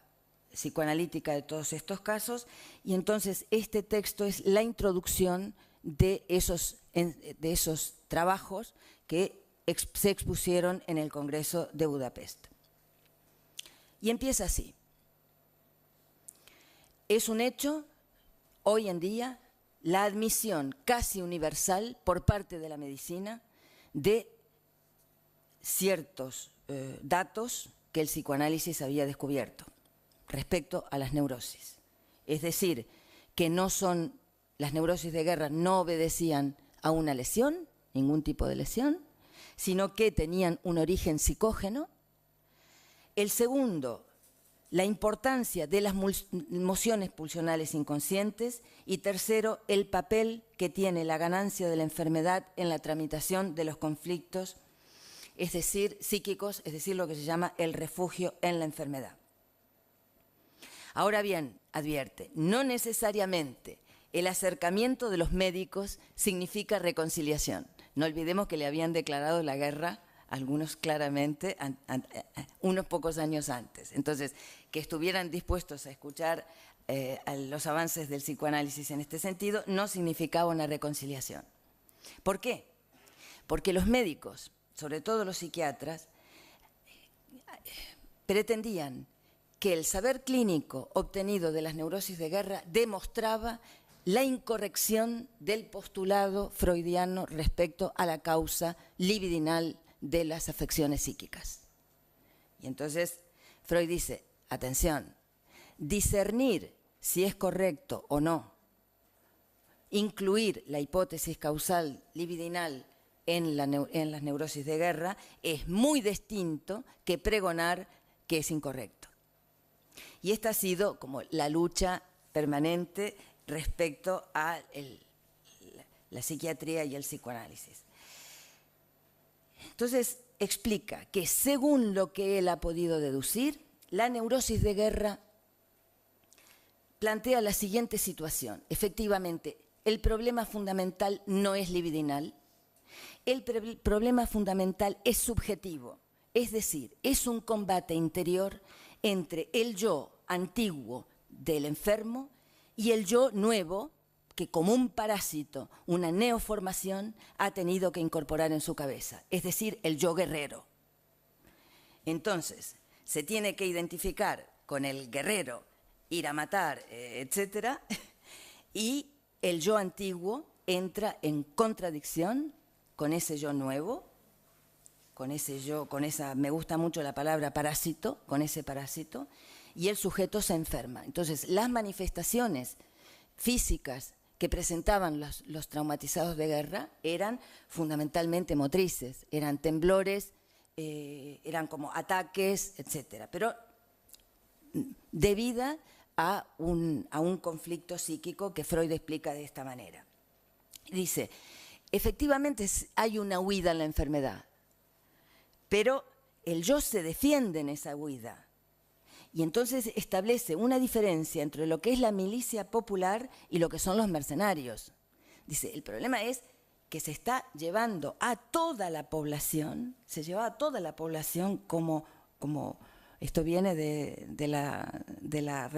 psicoanalítica de todos estos casos, y entonces este texto es la introducción de esos trabajos que se expusieron en el Congreso de Budapest. Y empieza así. Es un hecho, hoy en día, la admisión casi universal por parte de la medicina de ciertos datos que el psicoanálisis había descubierto respecto a las neurosis. Es decir, que las neurosis de guerra no obedecían a una lesión, ningún tipo de lesión, sino que tenían un origen psicógeno. El segundo, la importancia de las mociones pulsionales inconscientes. Y tercero, el papel que tiene la ganancia de la enfermedad en la tramitación de los conflictos, es decir, psíquicos, es decir, lo que se llama el refugio en la enfermedad. Ahora bien, advierte, no necesariamente el acercamiento de los médicos significa reconciliación. No olvidemos que le habían declarado la guerra algunos claramente unos pocos años antes. Entonces, que estuvieran dispuestos a escuchar a los avances del psicoanálisis en este sentido no significaba una reconciliación. ¿Por qué? Porque los médicos sobre todo los psiquiatras, pretendían que el saber clínico obtenido de las neurosis de guerra demostraba la incorrección del postulado freudiano respecto a la causa libidinal de las afecciones psíquicas. Y entonces Freud dice, atención, discernir si es correcto o no incluir la hipótesis causal libidinal en las neurosis de guerra es muy distinto que pregonar que es incorrecto. Y esta ha sido como la lucha permanente respecto a la psiquiatría y el psicoanálisis. Entonces, explica que según lo que él ha podido deducir, la neurosis de guerra plantea la siguiente situación. Efectivamente, el problema fundamental no es libidinal, el problema fundamental es subjetivo, es decir, es un combate interior entre el yo antiguo del enfermo y el yo nuevo que como un parásito, una neoformación, ha tenido que incorporar en su cabeza, es decir, el yo guerrero. Entonces, se tiene que identificar con el guerrero, ir a matar, etcétera, y el yo antiguo entra en contradicción con ese yo nuevo, con ese yo, me gusta mucho la palabra parásito, con ese parásito, y el sujeto se enferma. Entonces, las manifestaciones físicas que presentaban los traumatizados de guerra eran fundamentalmente motrices, eran temblores, eran como ataques, etcétera, pero debida a un conflicto psíquico que Freud explica de esta manera. Dice, efectivamente hay una huida en la enfermedad, pero el yo se defiende en esa huida. Y entonces establece una diferencia entre lo que es la milicia popular y lo que son los mercenarios. Dice, el problema es que se está llevando a toda la población, se lleva a toda la población como esto viene de la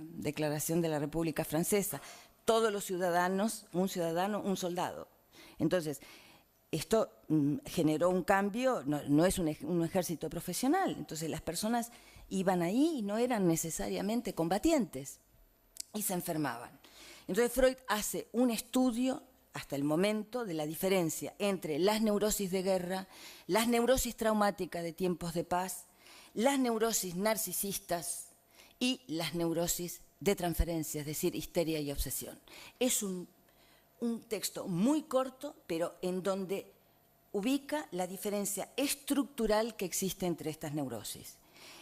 Declaración de la República Francesa, todos los ciudadanos, un ciudadano, un soldado. Entonces, esto generó un cambio, no es un ejército profesional, entonces las personas iban ahí y no eran necesariamente combatientes y se enfermaban. Entonces Freud hace un estudio hasta el momento de la diferencia entre las neurosis de guerra, las neurosis traumáticas de tiempos de paz, las neurosis narcisistas y las neurosis de transferencia, es decir, histeria y obsesión. Es un texto muy corto, pero en donde ubica la diferencia estructural que existe entre estas neurosis.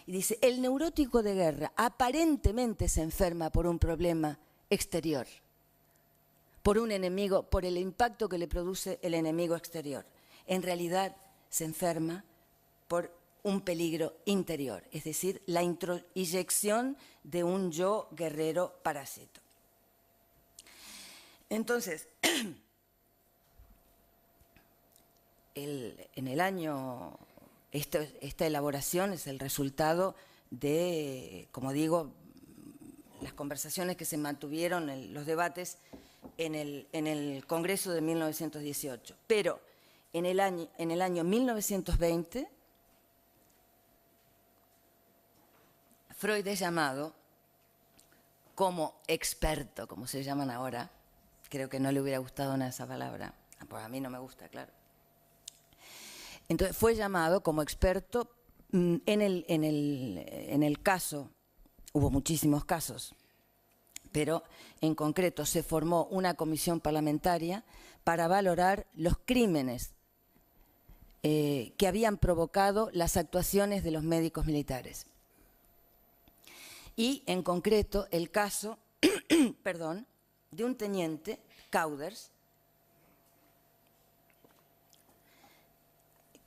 Y dice, el neurótico de guerra aparentemente se enferma por un problema exterior, por un enemigo, por el impacto que le produce el enemigo exterior. En realidad se enferma por un peligro interior, es decir, la inyección de un yo guerrero parásito. Entonces, en el año, esta elaboración es el resultado de, como digo, las conversaciones que se mantuvieron, los debates en el Congreso de 1918. Pero en el año 1920, Freud es llamado como experto, como se llaman ahora. Creo que no le hubiera gustado nada esa palabra. Pues a mí no me gusta, claro. Entonces fue llamado como experto en el caso, hubo muchísimos casos, pero en concreto se formó una comisión parlamentaria para valorar los crímenes que habían provocado las actuaciones de los médicos militares. Y en concreto el caso, perdón, de un teniente, Cauders,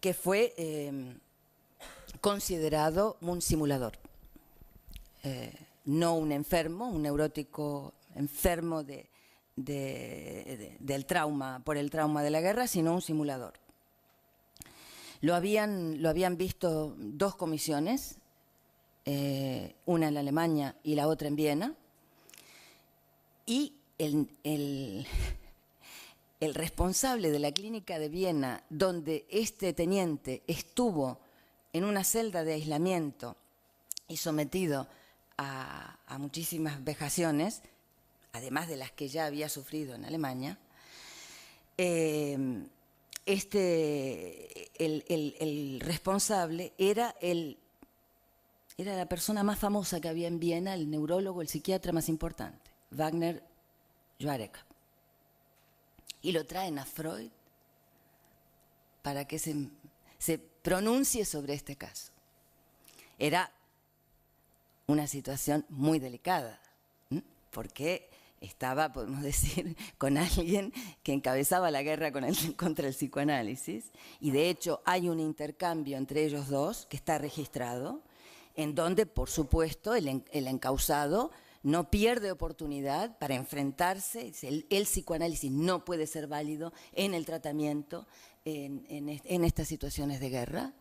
que fue considerado un simulador, no un enfermo, un neurótico enfermo del trauma, por el trauma de la guerra, sino un simulador. Lo habían visto dos comisiones, una en Alemania y la otra en Viena, y el responsable de la clínica de Viena, donde este teniente estuvo en una celda de aislamiento y sometido a muchísimas vejaciones, además de las que ya había sufrido en Alemania, el responsable era la persona más famosa que había en Viena, el neurólogo, el psiquiatra más importante, Wagner Juareg. Y lo traen a Freud para que se pronuncie sobre este caso. Era una situación muy delicada, porque estaba, podemos decir, con alguien que encabezaba la guerra contra el psicoanálisis, y de hecho hay un intercambio entre ellos dos que está registrado, en donde, por supuesto, el encausado no pierde oportunidad para enfrentarse. El psicoanálisis no puede ser válido en el tratamiento en estas situaciones de guerra,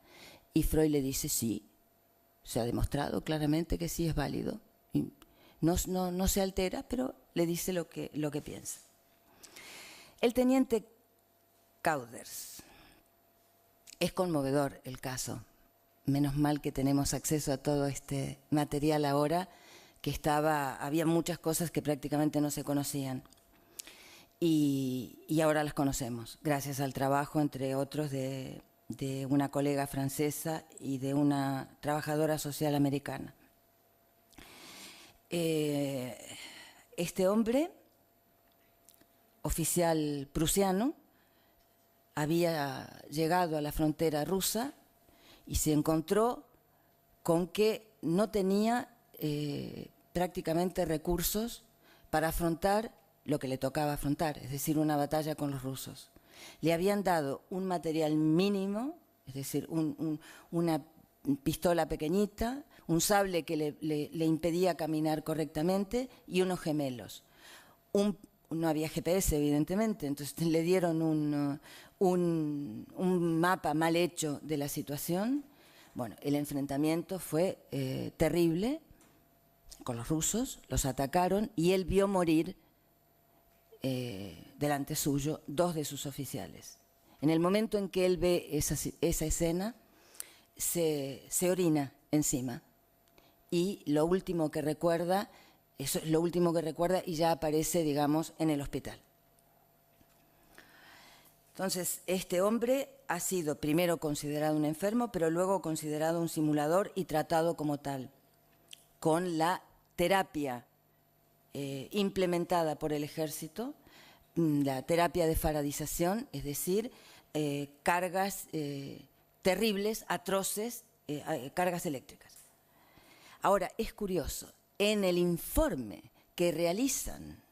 y Freud le dice sí, se ha demostrado claramente que sí es válido. Y no se altera, pero le dice lo que piensa. El teniente Cauders. Es conmovedor el caso. Menos mal que tenemos acceso a todo este material ahora, que había muchas cosas que prácticamente no se conocían. Y ahora las conocemos, gracias al trabajo, entre otros, de una colega francesa y de una trabajadora social americana. Este hombre, oficial prusiano, había llegado a la frontera rusa y se encontró con que no tenía prácticamente recursos para afrontar lo que le tocaba afrontar, es decir, una batalla con los rusos. Le habían dado un material mínimo, es decir, una pistola pequeñita, un sable que le impedía caminar correctamente y unos gemelos. No había GPS, evidentemente, entonces le dieron un mapa mal hecho de la situación. Bueno, el enfrentamiento fue terrible con los rusos, los atacaron y él vio morir delante suyo 2 de sus oficiales. En el momento en que él ve esa escena, se orina encima y lo último que recuerda, eso es lo último que recuerda, y ya aparece, digamos, en el hospital. Entonces, este hombre ha sido primero considerado un enfermo, pero luego considerado un simulador y tratado como tal, con la terapia implementada por el ejército, la terapia de faradización, es decir, cargas terribles, atroces, cargas eléctricas. Ahora, es curioso, en el informe que realizan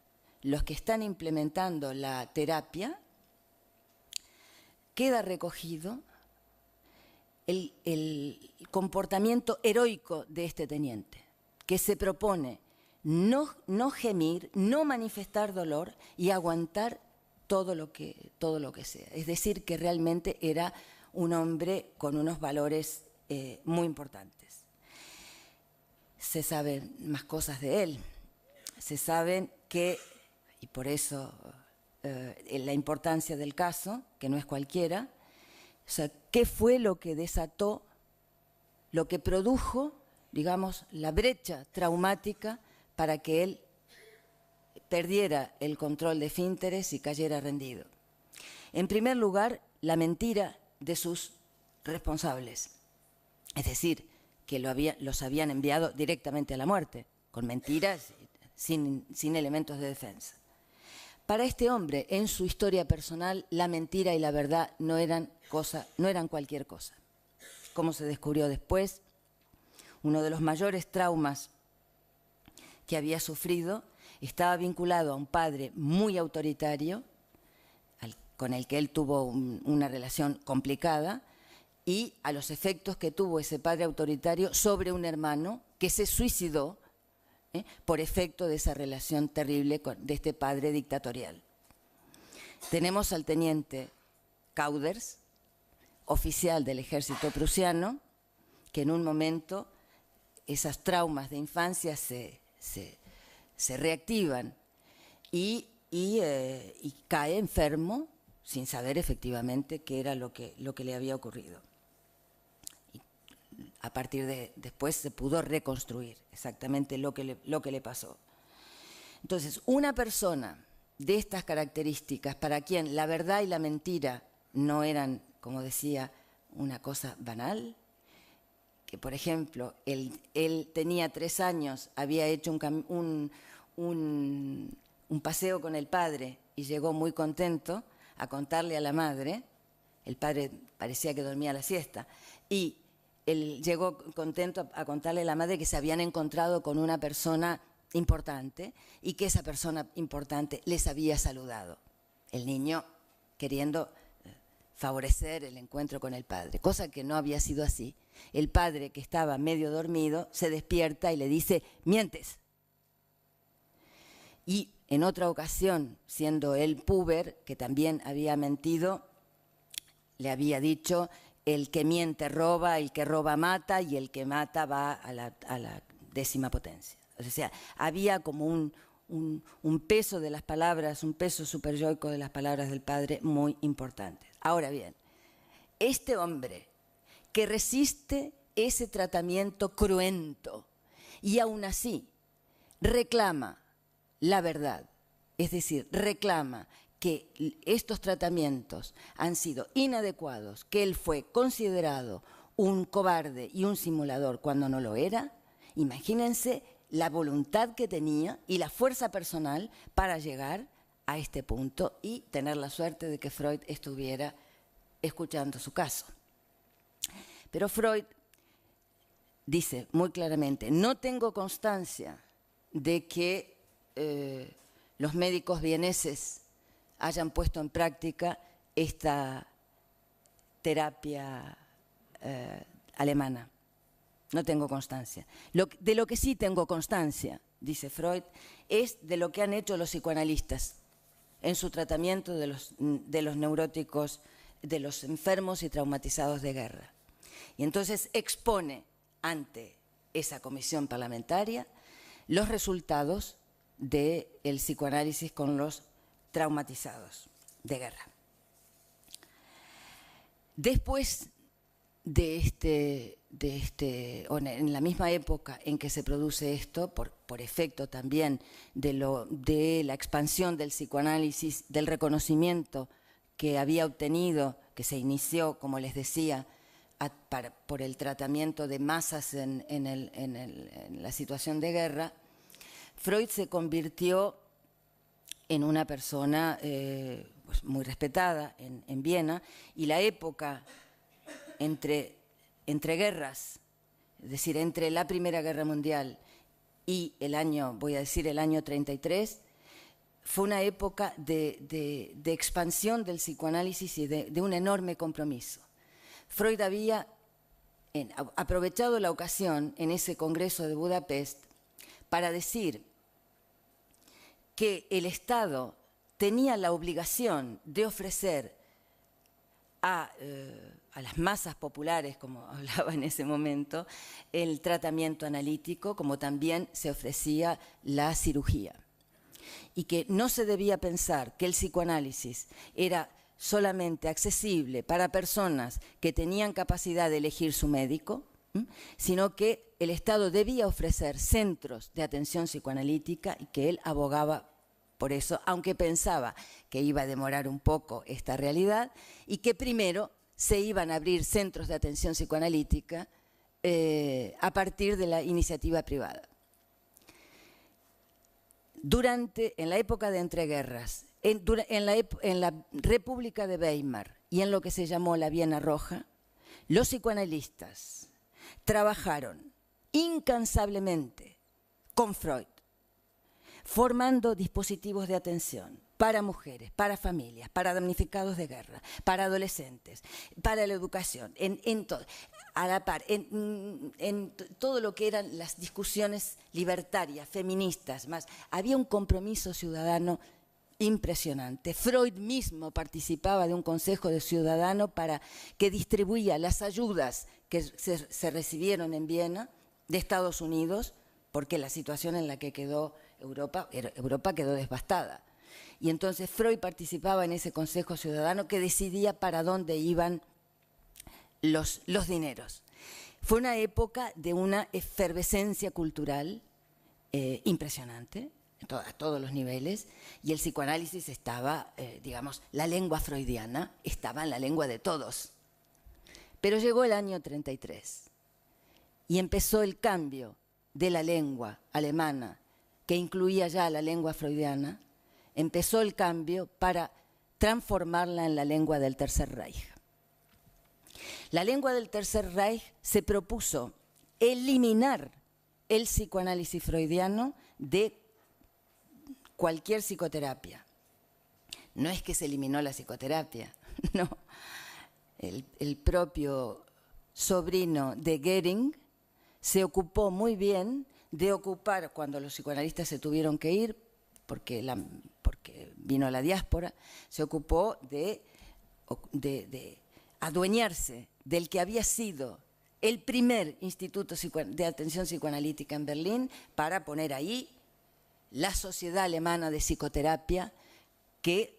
los que están implementando la terapia, queda recogido el comportamiento heroico de este teniente, que se propone no gemir, no manifestar dolor y aguantar todo lo que sea. Es decir, que realmente era un hombre con unos valores muy importantes. Se saben más cosas de él. Se saben que, y por eso la importancia del caso, que no es cualquiera, o sea, ¿qué fue lo que desató, lo que produjo, digamos, la brecha traumática para que él perdiera el control de esfínteres y cayera rendido? En primer lugar, la mentira de sus responsables, es decir, que los habían enviado directamente a la muerte, con mentiras, sin elementos de defensa. Para este hombre, en su historia personal, la mentira y la verdad no eran cualquier cosa. Como se descubrió después, uno de los mayores traumas que había sufrido estaba vinculado a un padre muy autoritario, con el que él tuvo una relación complicada, y a los efectos que tuvo ese padre autoritario sobre un hermano que se suicidó por efecto de esa relación terrible de este padre dictatorial. Tenemos al teniente Cauders, oficial del ejército prusiano, que en un momento esos traumas de infancia se reactivan y y cae enfermo sin saber efectivamente qué era lo que le había ocurrido. Y a partir de después se pudo reconstruir exactamente lo que le pasó. Entonces, una persona de estas características, para quien la verdad y la mentira no eran, como decía, una cosa banal, que por ejemplo, él tenía 3 años, había hecho un paseo con el padre y llegó muy contento a contarle a la madre. El padre parecía que dormía la siesta, y él llegó contento a contarle a la madre que se habían encontrado con una persona importante y que esa persona importante les había saludado. El niño queriendo favorecer el encuentro con el padre, cosa que no había sido así. El padre, que estaba medio dormido, se despierta y le dice: mientes. Y en otra ocasión, siendo él puber, que también había mentido, le había dicho: el que miente roba, el que roba mata, y el que mata va a la 10ª potencia. O sea, había como un peso de las palabras, un peso superyoico de las palabras del padre muy importante. Ahora bien, este hombre que resiste ese tratamiento cruento y aún así reclama la verdad, es decir, reclama que estos tratamientos han sido inadecuados, que él fue considerado un cobarde y un simulador cuando no lo era, imagínense la voluntad que tenía y la fuerza personal para llegar a este punto y tener la suerte de que Freud estuviera escuchando su caso. Pero Freud dice muy claramente: no tengo constancia de que los médicos vieneses hayan puesto en práctica esta terapia alemana. No tengo constancia. De lo que sí tengo constancia, dice Freud, es de lo que han hecho los psicoanalistas en su tratamiento de los neuróticos, de los enfermos y traumatizados de guerra. Y entonces expone ante esa comisión parlamentaria los resultados del psicoanálisis con los traumatizados de guerra. Después en la misma época en que se produce esto, por efecto también de la expansión del psicoanálisis, del reconocimiento que había obtenido, que se inició, como les decía, por el tratamiento de masas en la situación de guerra, Freud se convirtió en una persona pues muy respetada en Viena, y la época entre guerras, es decir, entre la Primera Guerra Mundial y el año 33, fue una época de expansión del psicoanálisis y de un enorme compromiso. Freud había aprovechado la ocasión en ese congreso de Budapest para decir que el Estado tenía la obligación de ofrecer a las masas populares, como hablaba en ese momento, el tratamiento analítico, como también se ofrecía la cirugía. Y que no se debía pensar que el psicoanálisis era solamente accesible para personas que tenían capacidad de elegir su médico, sino que el Estado debía ofrecer centros de atención psicoanalítica, y que él abogaba por eso, aunque pensaba que iba a demorar un poco esta realidad, y que primero se iban a abrir centros de atención psicoanalítica a partir de la iniciativa privada. En la época de entreguerras, en la República de Weimar y en lo que se llamó la Viena Roja, los psicoanalistas trabajaron incansablemente con Freud, formando dispositivos de atención para mujeres, para familias, para damnificados de guerra, para adolescentes, para la educación, en todo, a la par, en todo lo que eran las discusiones libertarias, feministas, más. Había un compromiso ciudadano impresionante. Freud mismo participaba de un consejo de ciudadano que distribuía las ayudas que se recibieron en Viena de Estados Unidos, porque la situación en la que quedó Europa quedó devastada. Y entonces Freud participaba en ese consejo ciudadano que decidía para dónde iban los dineros. Fue una época de una efervescencia cultural impresionante, a todos los niveles, y el psicoanálisis estaba, digamos, la lengua freudiana estaba en la lengua de todos. Pero llegó el año 33 y empezó el cambio de la lengua alemana, que incluía ya la lengua freudiana, empezó el cambio para transformarla en la lengua del Tercer Reich. La lengua del Tercer Reich se propuso eliminar el psicoanálisis freudiano de cualquier psicoterapia. No es que se eliminó la psicoterapia, no. El propio sobrino de Goering se ocupó muy bien de ocupar, cuando los psicoanalistas se tuvieron que ir, porque vino la diáspora, se ocupó de adueñarse del que había sido el primer instituto de atención psicoanalítica en Berlín para poner ahí la Sociedad Alemana de Psicoterapia, que,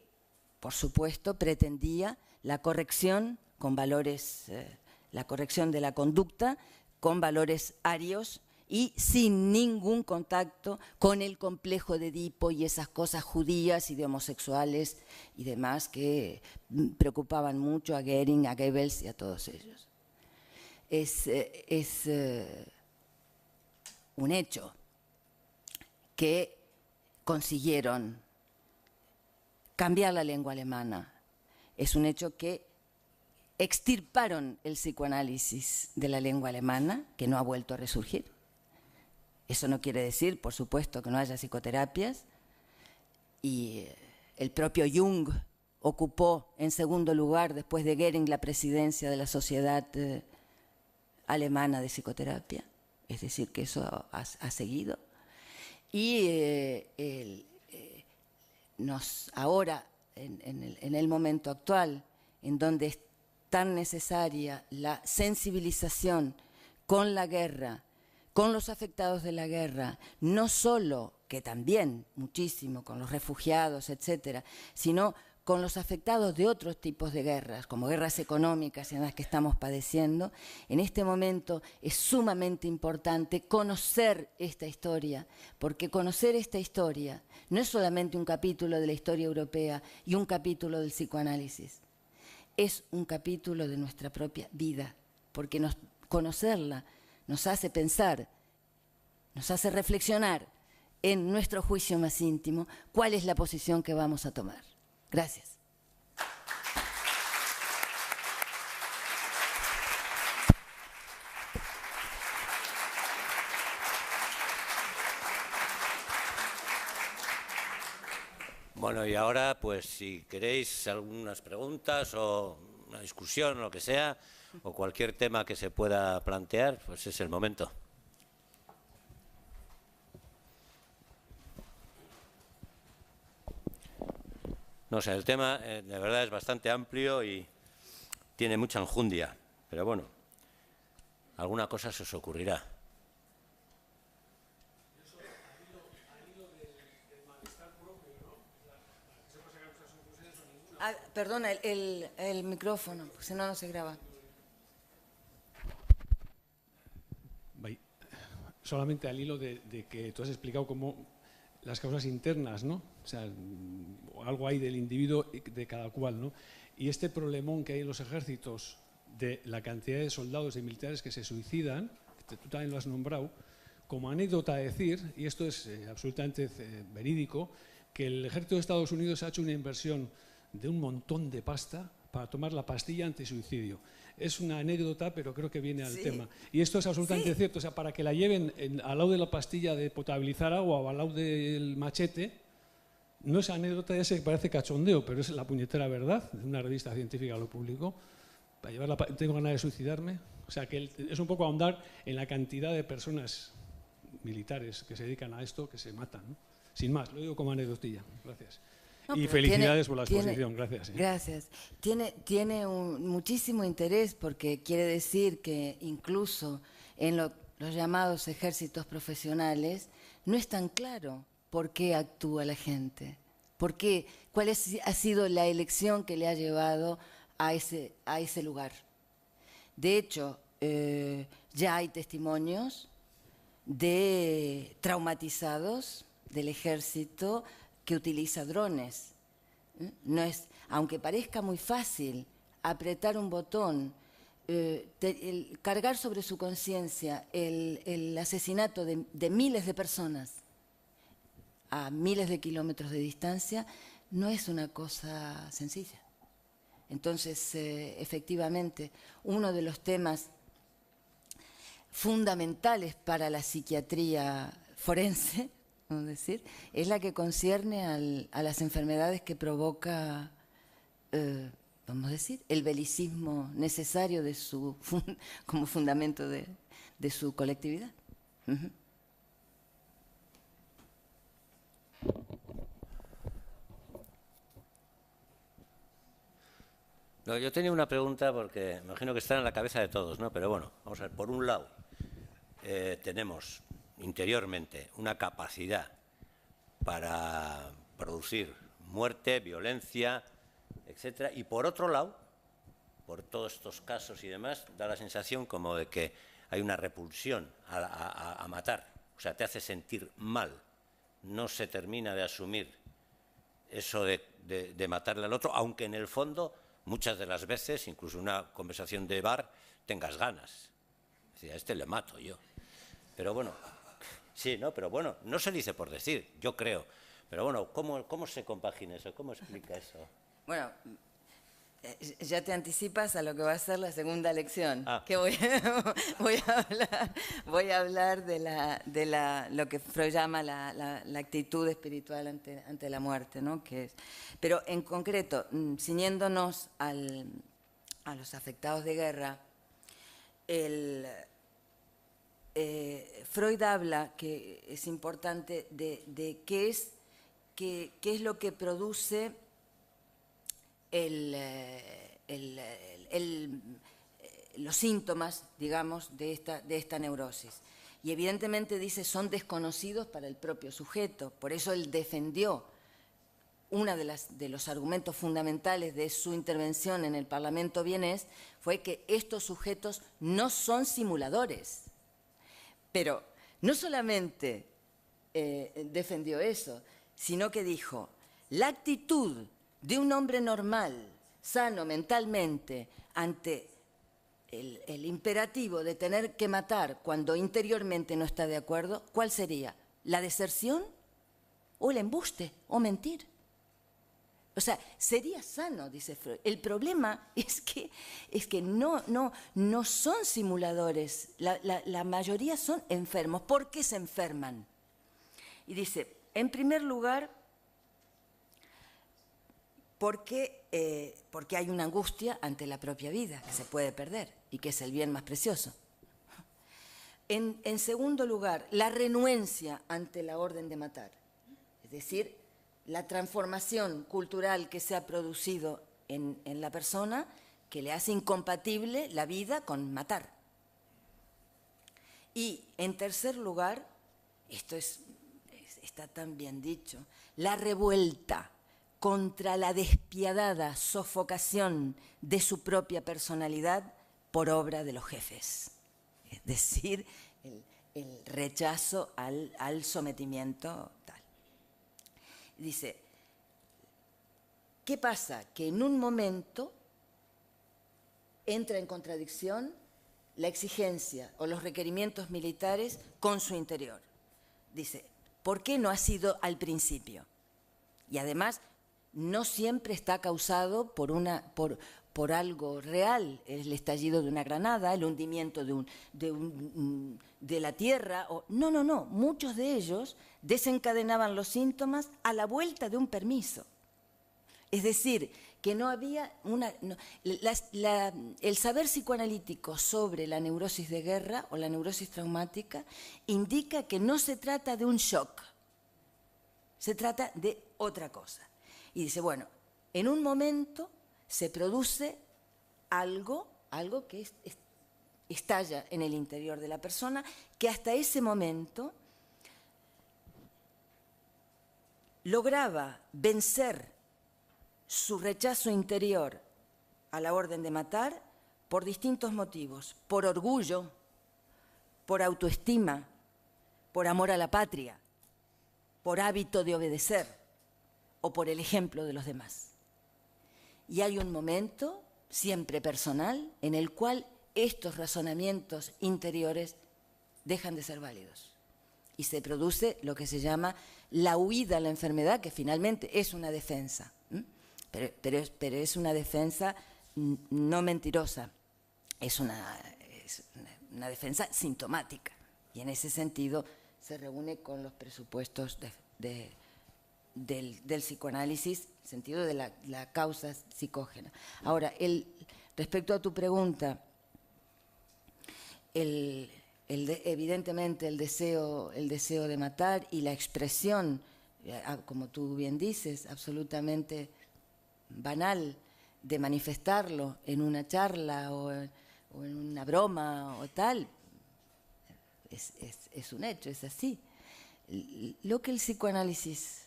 por supuesto, pretendía la corrección con valores, la corrección de la conducta con valores arios y sin ningún contacto con el complejo de Edipo y esas cosas judías y de homosexuales y demás que preocupaban mucho a Goering, a Goebbels y a todos ellos. Es un hecho que consiguieron cambiar la lengua alemana. Es un hecho que extirparon el psicoanálisis de la lengua alemana, que no ha vuelto a resurgir. Eso no quiere decir, por supuesto, que no haya psicoterapias. Y el propio Jung ocupó en segundo lugar, después de Goering, la presidencia de la Sociedad Alemana de Psicoterapia. Es decir, que eso ha seguido. Y ahora, en el momento actual, en donde es tan necesaria la sensibilización con la guerra, con los afectados de la guerra, no solo, que también muchísimo, con los refugiados, etcétera, sino con los afectados de otros tipos de guerras, como guerras económicas en las que estamos padeciendo. En este momento es sumamente importante conocer esta historia, porque conocer esta historia no es solamente un capítulo de la historia europea y un capítulo del psicoanálisis, es un capítulo de nuestra propia vida, porque conocerla nos hace pensar, nos hace reflexionar en nuestro juicio más íntimo cuál es la posición que vamos a tomar. Gracias. Bueno, y ahora, pues, si queréis algunas preguntas o una discusión, lo que sea, o cualquier tema que se pueda plantear, pues es el momento. No sé, el tema de verdad es bastante amplio y tiene mucha enjundia, pero bueno, alguna cosa se os ocurrirá. Perdona, el micrófono, porque si no, no se graba. Solamente al hilo de que tú has explicado cómo las causas internas, ¿no? O sea, algo hay del individuo de cada cual, ¿no? Y este problemón que hay en los ejércitos de la cantidad de soldados y militares que se suicidan, que tú también lo has nombrado, como anécdota a decir, y esto es absolutamente verídico, que el ejército de Estados Unidos ha hecho una inversión de un montón de pasta para tomar la pastilla antisuicidio. Es una anécdota, pero creo que viene al tema. Y esto es absolutamente cierto. O sea, para que la lleven al lado de la pastilla de potabilizar agua o al lado del machete, no es anécdota, ese parece cachondeo, pero es la puñetera verdad. Una revista científica lo publicó. Para llevarla, tengo ganas de suicidarme. O sea, que es un poco ahondar en la cantidad de personas militares que se dedican a esto, que se matan, ¿no? Sin más, lo digo como anecdotilla. Gracias. No, y felicidades por la exposición, gracias. Gracias. Tiene muchísimo interés porque quiere decir que incluso en los llamados ejércitos profesionales no es tan claro por qué actúa la gente. ¿Por qué? ¿Cuál ha sido la elección que le ha llevado a ese lugar? De hecho, ya hay testimonios de traumatizados del ejército que utiliza drones. No es, aunque parezca muy fácil apretar un botón, cargar sobre su conciencia el asesinato de miles de personas a miles de kilómetros de distancia, no es una cosa sencilla. Entonces, efectivamente, uno de los temas fundamentales para la psiquiatría forense, vamos a decir, es la que concierne a las enfermedades que provoca, vamos a decir, el belicismo necesario de como fundamento de su colectividad. Uh-huh. No, yo tenía una pregunta porque me imagino que está en la cabeza de todos, ¿no? Pero bueno, vamos a ver, por un lado, tenemos interiormente una capacidad para producir muerte, violencia, etcétera, y por otro lado, por todos estos casos y demás, da la sensación como de que hay una repulsión a matar, o sea, te hace sentir mal, no se termina de asumir eso de matarle al otro, aunque en el fondo muchas de las veces, incluso una conversación de bar, tengas ganas. Es decir, a este le mato yo. Pero bueno, sí, ¿no? Pero bueno, no se dice por decir, yo creo. Pero bueno, ¿cómo se compagina eso? ¿Cómo explica eso? Bueno, ya te anticipas a lo que va a ser la segunda lección. Ah. Que voy a hablar de lo que Freud llama la actitud espiritual ante la muerte, ¿no? Pero en concreto, ciñéndonos a los afectados de guerra, Freud habla, que es importante, de qué es lo que produce los síntomas, digamos, de esta neurosis. Y evidentemente dice, son desconocidos para el propio sujeto. Por eso él defendió, uno de los argumentos fundamentales de su intervención en el Parlamento vienés fue que estos sujetos no son simuladores. Pero no solamente defendió eso, sino que dijo, la actitud de un hombre normal, sano mentalmente, ante el imperativo de tener que matar cuando interiormente no está de acuerdo, ¿cuál sería? ¿La deserción o el embuste o mentir? O sea, sería sano, dice Freud. El problema es que no son simuladores, la mayoría son enfermos. ¿Por qué se enferman? Y dice, en primer lugar, porque hay una angustia ante la propia vida que se puede perder y que es el bien más precioso. En segundo lugar, la renuencia ante la orden de matar, es decir, la transformación cultural que se ha producido en la persona que le hace incompatible la vida con matar. Y en tercer lugar, esto está tan bien dicho, la revuelta contra la despiadada sofocación de su propia personalidad por obra de los jefes. Es decir, el rechazo al sometimiento tal. Dice, ¿qué pasa? Que en un momento entra en contradicción la exigencia o los requerimientos militares con su interior. Dice, ¿por qué no ha sido al principio? Y además, no siempre está causado por algo real, el estallido de una granada, el hundimiento de la tierra. No, muchos de ellos desencadenaban los síntomas a la vuelta de un permiso. Es decir, que no había el saber psicoanalítico sobre la neurosis de guerra o la neurosis traumática indica que no se trata de un shock, se trata de otra cosa. Y dice, bueno, en un momento se produce algo que estalla en el interior de la persona, que hasta ese momento lograba vencer su rechazo interior a la orden de matar por distintos motivos, por orgullo, por autoestima, por amor a la patria, por hábito de obedecer o por el ejemplo de los demás. Y hay un momento, siempre personal, en el cual estos razonamientos interiores dejan de ser válidos. Y se produce lo que se llama la huida a la enfermedad, que finalmente es una defensa. Pero es una defensa no mentirosa, es una defensa sintomática. Y en ese sentido se reúne con los presupuestos del psicoanálisis, en el sentido de la causa psicógena. Ahora, respecto a tu pregunta, evidentemente el deseo de matar y la expresión, como tú bien dices, absolutamente banal, de manifestarlo en una charla o en una broma o tal, es un hecho, es así. Lo que el psicoanálisis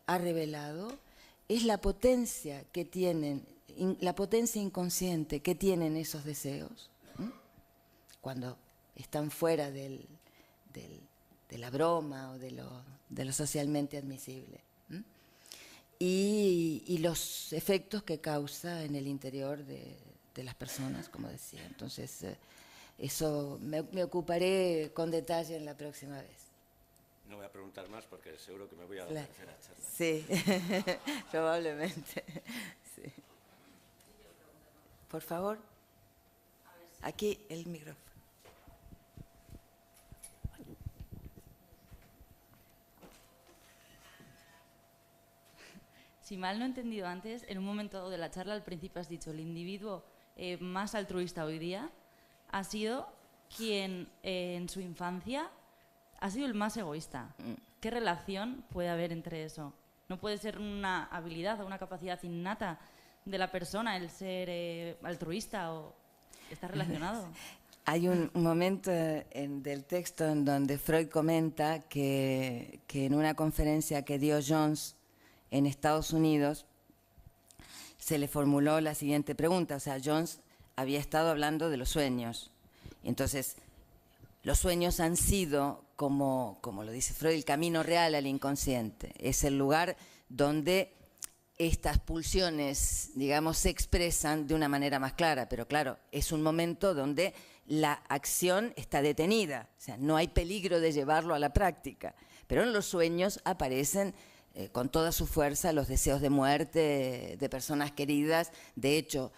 ha revelado es la potencia que tienen, la potencia inconsciente que tienen esos deseos, cuando están fuera de la broma o de lo socialmente admisible, y los efectos que causa en el interior de las personas, como decía. Entonces, eso me ocuparé con detalle en la próxima vez. No voy a preguntar más porque seguro que me voy a la tercera charla. Sí, probablemente. Sí. Por favor, aquí el micrófono. Si mal no he entendido antes, en un momento de la charla al principio has dicho el individuo más altruista hoy día ha sido quien en su infancia ha sido el más egoísta. ¿Qué relación puede haber entre eso? ¿No puede ser una habilidad o una capacidad innata de la persona el ser altruista o está relacionado? Hay un momento del texto en donde Freud comenta que en una conferencia que dio Jones en Estados Unidos se le formuló la siguiente pregunta. O sea, Jones había estado hablando de los sueños. Entonces, los sueños han sido, como lo dice Freud, el camino real al inconsciente. Es el lugar donde estas pulsiones, digamos, se expresan de una manera más clara. Pero claro, es un momento donde la acción está detenida. O sea, no hay peligro de llevarlo a la práctica. Pero en los sueños aparecen con toda su fuerza los deseos de muerte de personas queridas. De hecho,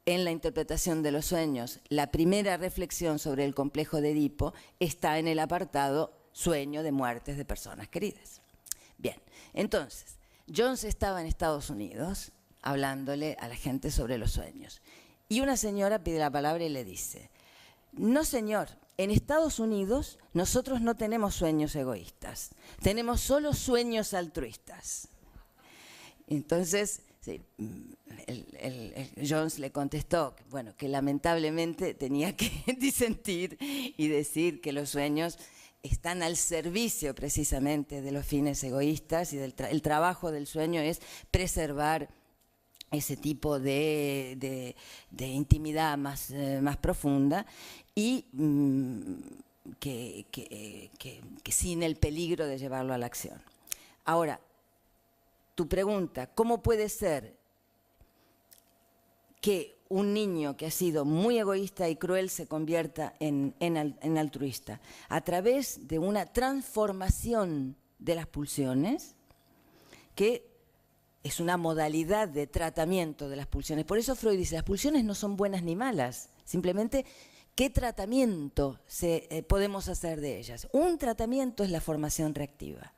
en la interpretación de los sueños, la primera reflexión sobre el complejo de Edipo está en el apartado sueño de muertes de personas queridas. Bien, entonces, Jones estaba en Estados Unidos hablándole a la gente sobre los sueños. Y una señora pide la palabra y le dice: no, señor, en Estados Unidos nosotros no tenemos sueños egoístas, tenemos solo sueños altruistas. Entonces, sí, Jones le contestó bueno, que lamentablemente tenía que disentir y decir que los sueños están al servicio precisamente de los fines egoístas y el trabajo del sueño es preservar ese tipo de intimidad más profunda y que sin el peligro de llevarlo a la acción. Ahora, tu pregunta, ¿cómo puede ser que un niño que ha sido muy egoísta y cruel se convierta en altruista? A través de una transformación de las pulsiones, que es una modalidad de tratamiento de las pulsiones. Por eso Freud dice, las pulsiones no son buenas ni malas, simplemente ¿qué tratamiento podemos hacer de ellas? Un tratamiento es la formación reactiva.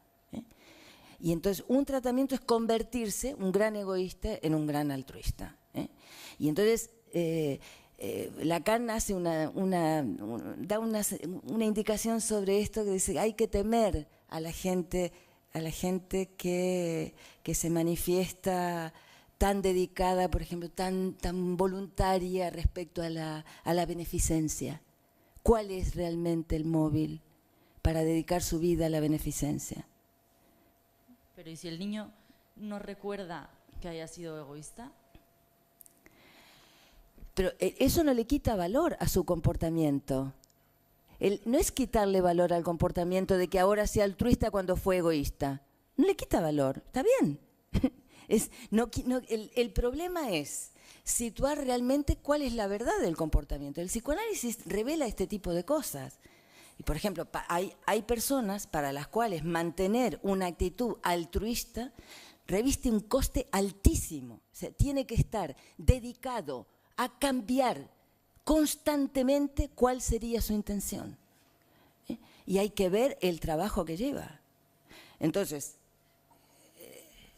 Y entonces un tratamiento es convertirse, un gran egoísta, en un gran altruista. Y entonces Lacan hace da una indicación sobre esto que dice hay que temer a la gente que se manifiesta tan dedicada, por ejemplo, tan voluntaria respecto a la beneficencia. ¿Cuál es realmente el móvil para dedicar su vida a la beneficencia? Pero ¿y si el niño no recuerda que haya sido egoísta? Pero eso no le quita valor a su comportamiento. No es quitarle valor al comportamiento de que ahora sea altruista cuando fue egoísta. No le quita valor, está bien. El problema es situar realmente cuál es la verdad del comportamiento. El psicoanálisis revela este tipo de cosas. Y por ejemplo, hay personas para las cuales mantener una actitud altruista reviste un coste altísimo. O sea, tiene que estar dedicado a cambiar constantemente cuál sería su intención. Y hay que ver el trabajo que lleva. Entonces,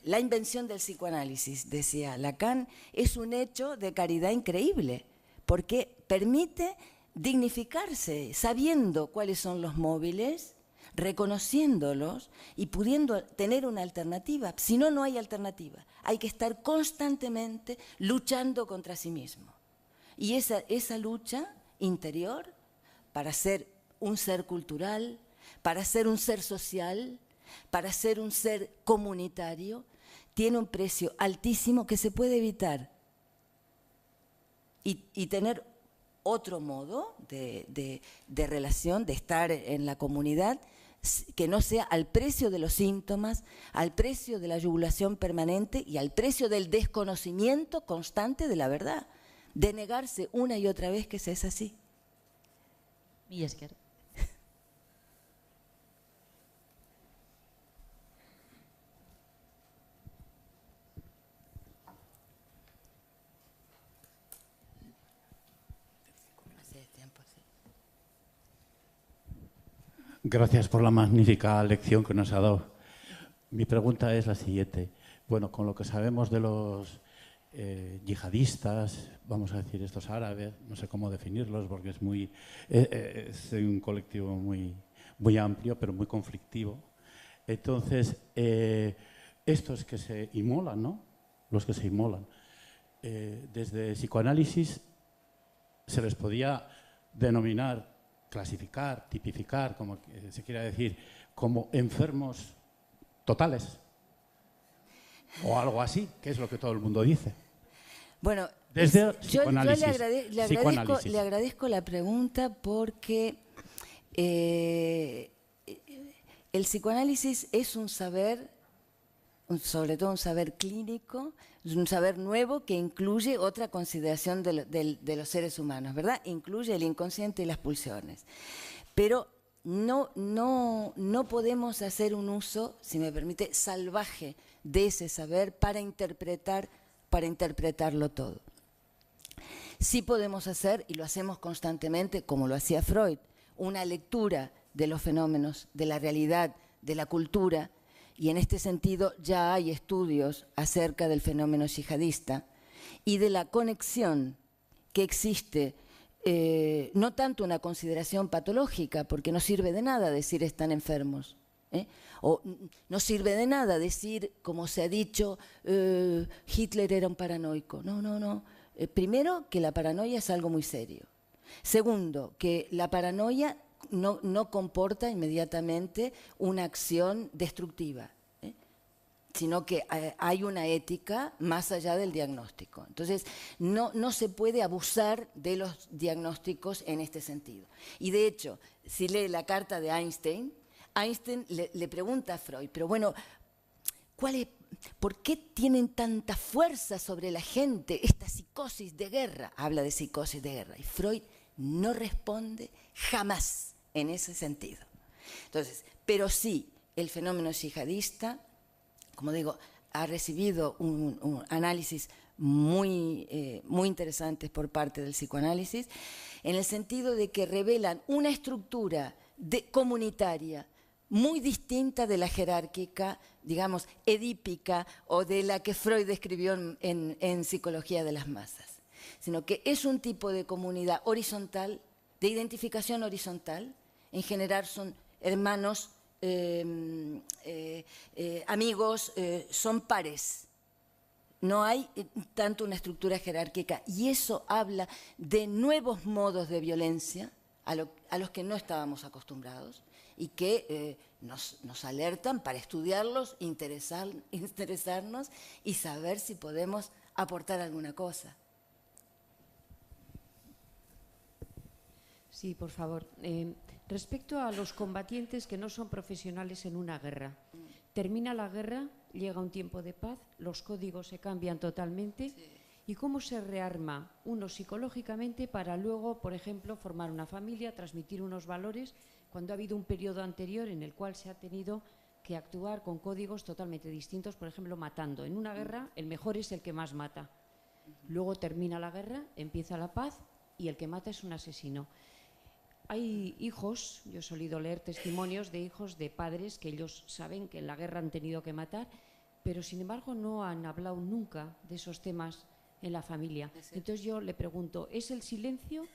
la invención del psicoanálisis, decía Lacan, es un hecho de caridad increíble, porque permite dignificarse, sabiendo cuáles son los móviles, reconociéndolos y pudiendo tener una alternativa. Si no, no hay alternativa. Hay que estar constantemente luchando contra sí mismo. Y esa lucha interior para ser un ser cultural, para ser un ser social, para ser un ser comunitario, tiene un precio altísimo que se puede evitar y tener otro modo de relación, de estar en la comunidad, que no sea al precio de los síntomas, al precio de la yugulación permanente y al precio del desconocimiento constante de la verdad, de negarse una y otra vez que se es así. Y es que... Gracias por la magnífica lección que nos ha dado. Mi pregunta es la siguiente. Bueno, con lo que sabemos de los yihadistas, vamos a decir estos árabes, no sé cómo definirlos porque es un colectivo muy amplio, pero muy conflictivo. Entonces, estos que se inmolan, ¿no? Los que se inmolan, desde psicoanálisis se les podía denominar, clasificar, tipificar, como se quiera decir, como enfermos totales o algo así, que es lo que todo el mundo dice. Bueno, desde yo le agradezco la pregunta porque el psicoanálisis es un saber, sobre todo un saber clínico, es un saber nuevo que incluye otra consideración de los seres humanos, ¿verdad? Incluye el inconsciente y las pulsiones. Pero no podemos hacer un uso, si me permite, salvaje de ese saber para interpretarlo todo. Sí podemos hacer, y lo hacemos constantemente, como lo hacía Freud, una lectura de los fenómenos, de la realidad, de la cultura, y en este sentido ya hay estudios acerca del fenómeno yihadista y de la conexión que existe, no tanto una consideración patológica, porque no sirve de nada decir están enfermos, o no sirve de nada decir, como se ha dicho, Hitler era un paranoico. No. Primero, que la paranoia es algo muy serio. Segundo, que la paranoia no comporta inmediatamente una acción destructiva, sino que hay una ética más allá del diagnóstico. Entonces, no se puede abusar de los diagnósticos en este sentido. Y de hecho, si lee la carta de Einstein le pregunta a Freud, pero bueno, ¿por qué tienen tanta fuerza sobre la gente esta psicosis de guerra? Habla de psicosis de guerra. Y Freud no responde jamás en ese sentido. Entonces, pero sí, el fenómeno yihadista, como digo, ha recibido un análisis muy interesante por parte del psicoanálisis, en el sentido de que revelan una estructura comunitaria muy distinta de la jerárquica, digamos, edípica, o de la que Freud describió en Psicología de las Masas, sino que es un tipo de comunidad horizontal, de identificación horizontal. En general son hermanos, amigos, son pares. No hay tanto una estructura jerárquica, y eso habla de nuevos modos de violencia a los que no estábamos acostumbrados, y que nos alertan para estudiarlos, interesarnos y saber si podemos aportar alguna cosa. Sí, por favor. Respecto a los combatientes que no son profesionales en una guerra, termina la guerra, llega un tiempo de paz, los códigos se cambian totalmente. Sí. ¿Y cómo se rearma uno psicológicamente para luego, por ejemplo, formar una familia, transmitir unos valores, cuando ha habido un periodo anterior en el cual se ha tenido que actuar con códigos totalmente distintos, por ejemplo, matando? En una guerra el mejor es el que más mata. Luego termina la guerra, empieza la paz y el que mata es un asesino. Hay hijos, yo he solido leer testimonios de hijos de padres que ellos saben que en la guerra han tenido que matar, pero sin embargo no han hablado nunca de esos temas en la familia. Entonces yo le pregunto, ¿es el silencio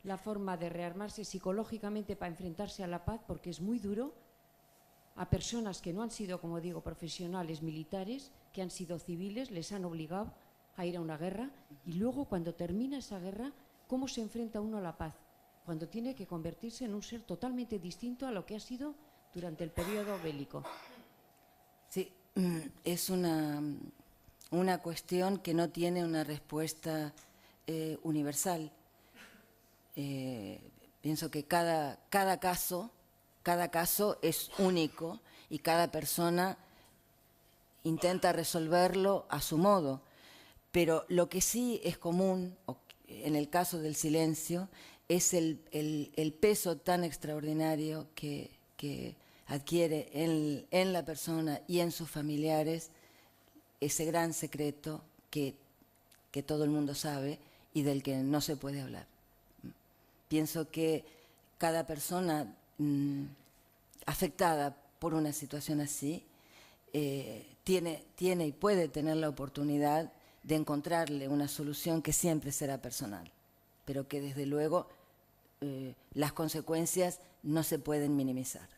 la forma de rearmarse psicológicamente para enfrentarse a la paz? Porque es muy duro a personas que no han sido, como digo, profesionales militares, que han sido civiles, les han obligado a ir a una guerra, y luego cuando termina esa guerra, ¿cómo se enfrenta uno a la paz? Cuando tiene que convertirse en un ser totalmente distinto a lo que ha sido durante el periodo bélico. Sí, es una cuestión que no tiene una respuesta universal. Pienso que cada caso es único y cada persona intenta resolverlo a su modo. Pero lo que sí es común, en el caso del silencio, es el peso tan extraordinario que adquiere en la persona y en sus familiares ese gran secreto que todo el mundo sabe y del que no se puede hablar. Pienso que cada persona afectada por una situación así tiene y puede tener la oportunidad de encontrarle una solución que siempre será personal, pero que desde luego las consecuencias no se pueden minimizar.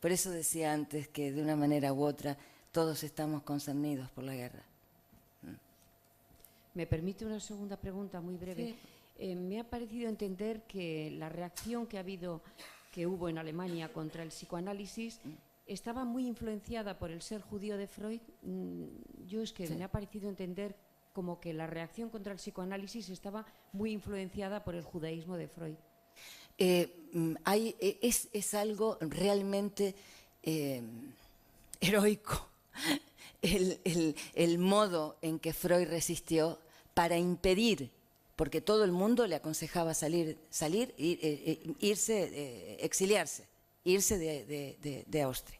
Por eso decía antes que de una manera u otra todos estamos concernidos por la guerra. ¿Me permite una segunda pregunta muy breve? Sí. Me ha parecido entender que la reacción que hubo en Alemania contra el psicoanálisis estaba muy influenciada por el ser judío de Freud. Me ha parecido entender como que la reacción contra el psicoanálisis estaba muy influenciada por el judaísmo de Freud. Es algo realmente heroico el modo en que Freud resistió para impedir, porque todo el mundo le aconsejaba exiliarse, irse de Austria.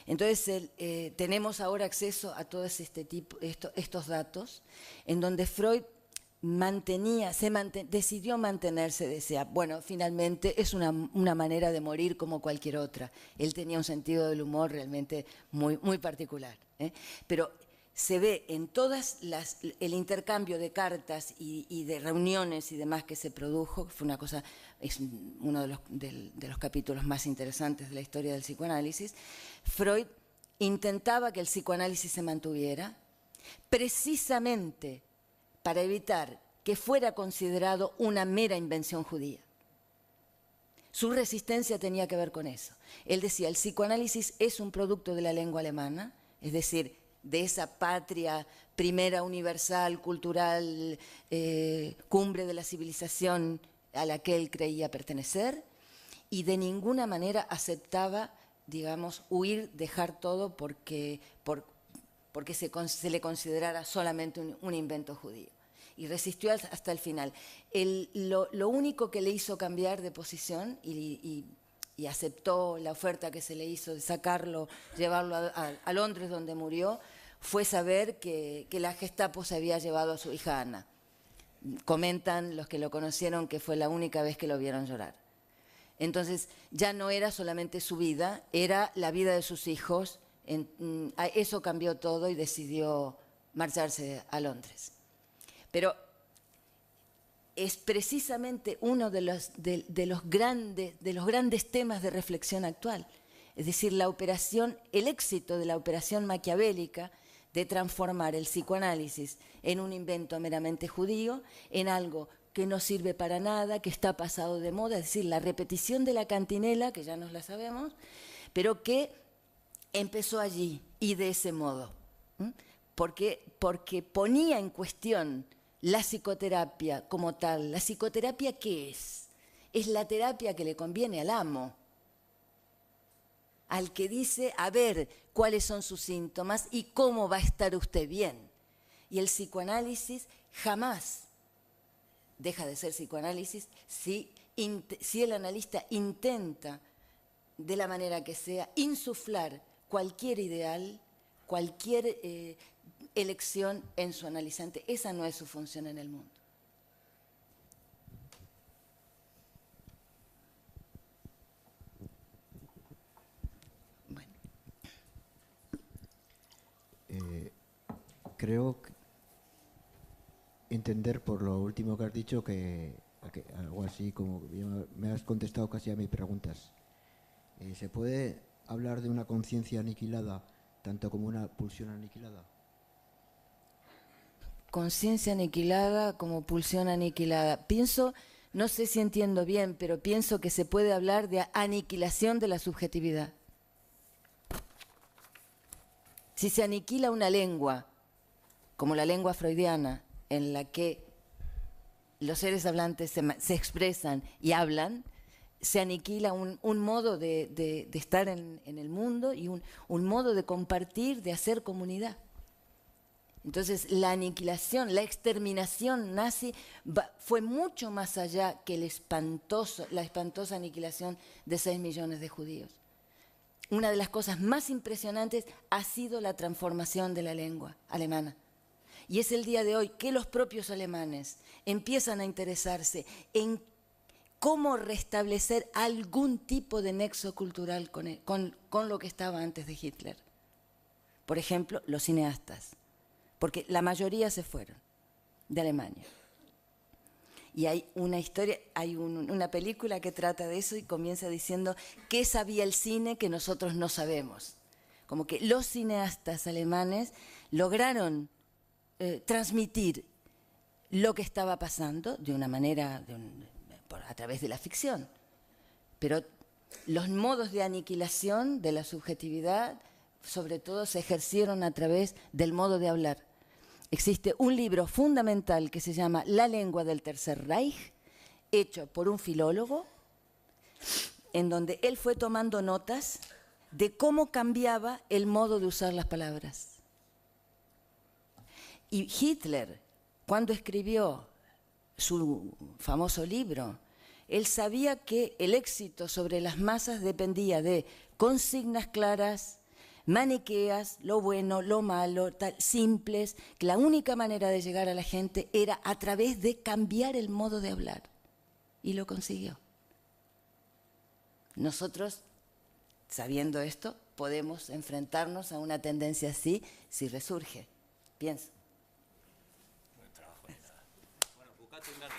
Entonces tenemos ahora acceso a todos estos datos, en donde Freud decidió mantenerse, decía, bueno, finalmente es una manera de morir como cualquier otra. Él tenía un sentido del humor realmente muy, muy particular, pero se ve en todas el intercambio de cartas y de reuniones y demás que se produjo, fue una cosa, es uno de los capítulos más interesantes de la historia del psicoanálisis. Freud intentaba que el psicoanálisis se mantuviera precisamente para evitar que fuera considerado una mera invención judía. Su resistencia tenía que ver con eso. Él decía, el psicoanálisis es un producto de la lengua alemana, es decir, de esa patria primera, universal, cultural, cumbre de la civilización a la que él creía pertenecer, y de ninguna manera aceptaba, digamos, huir, dejar todo porque se le considerara solamente un invento judío. Y resistió hasta el final. Lo único que le hizo cambiar de posición y aceptó la oferta que se le hizo de sacarlo, llevarlo a Londres, donde murió, fue saber que la Gestapo se había llevado a su hija Ana. Comentan los que lo conocieron que fue la única vez que lo vieron llorar. Entonces ya no era solamente su vida, era la vida de sus hijos. Eso cambió todo y decidió marcharse a Londres. Pero es precisamente uno de los grandes temas de reflexión actual. Es decir, el éxito de la operación maquiavélica de transformar el psicoanálisis en un invento meramente judío, en algo que no sirve para nada, que está pasado de moda, es decir, la repetición de la cantinela, que ya nos la sabemos, pero que empezó allí y de ese modo, porque ponía en cuestión la psicoterapia como tal. ¿La psicoterapia qué es? Es la terapia que le conviene al amo, al que dice, a ver cuáles son sus síntomas y cómo va a estar usted bien. Y el psicoanálisis jamás deja de ser psicoanálisis si el analista intenta, de la manera que sea, insuflar cualquier ideal, cualquier elección en su analizante. Esa no es su función en el mundo. Bueno. Creo entender por lo último que has dicho que algo así como me has contestado casi a mis preguntas. ¿Se puede hablar de una conciencia aniquilada tanto como una pulsión aniquilada? Conciencia aniquilada como pulsión aniquilada. Pienso, no sé si entiendo bien, pero pienso que se puede hablar de aniquilación de la subjetividad. Si se aniquila una lengua, como la lengua freudiana, en la que los seres hablantes se expresan y hablan, se aniquila un modo de estar en el mundo y un modo de compartir, de hacer comunidad. Entonces, la aniquilación, la exterminación nazi fue mucho más allá que la espantosa aniquilación de 6 millones de judíos. Una de las cosas más impresionantes ha sido la transformación de la lengua alemana. Y es el día de hoy que los propios alemanes empiezan a interesarse en cómo restablecer algún tipo de nexo cultural con lo que estaba antes de Hitler. Por ejemplo, los cineastas, porque la mayoría se fueron de Alemania. Y hay una historia, hay una película que trata de eso y comienza diciendo qué sabía el cine que nosotros no sabemos. Como que los cineastas alemanes lograron transmitir lo que estaba pasando de una manera, a través de la ficción. Pero los modos de aniquilación de la subjetividad, sobre todo, se ejercieron a través del modo de hablar. Existe un libro fundamental que se llama La lengua del Tercer Reich, hecho por un filólogo, en donde él fue tomando notas de cómo cambiaba el modo de usar las palabras. Y Hitler, cuando escribió su famoso libro, él sabía que el éxito sobre las masas dependía de consignas claras, maniqueas, lo bueno, lo malo, simples, que la única manera de llegar a la gente era a través de cambiar el modo de hablar. Y lo consiguió. Nosotros, sabiendo esto, podemos enfrentarnos a una tendencia así si resurge. Pienso. Buen trabajo. Bueno, Bucato y Merla.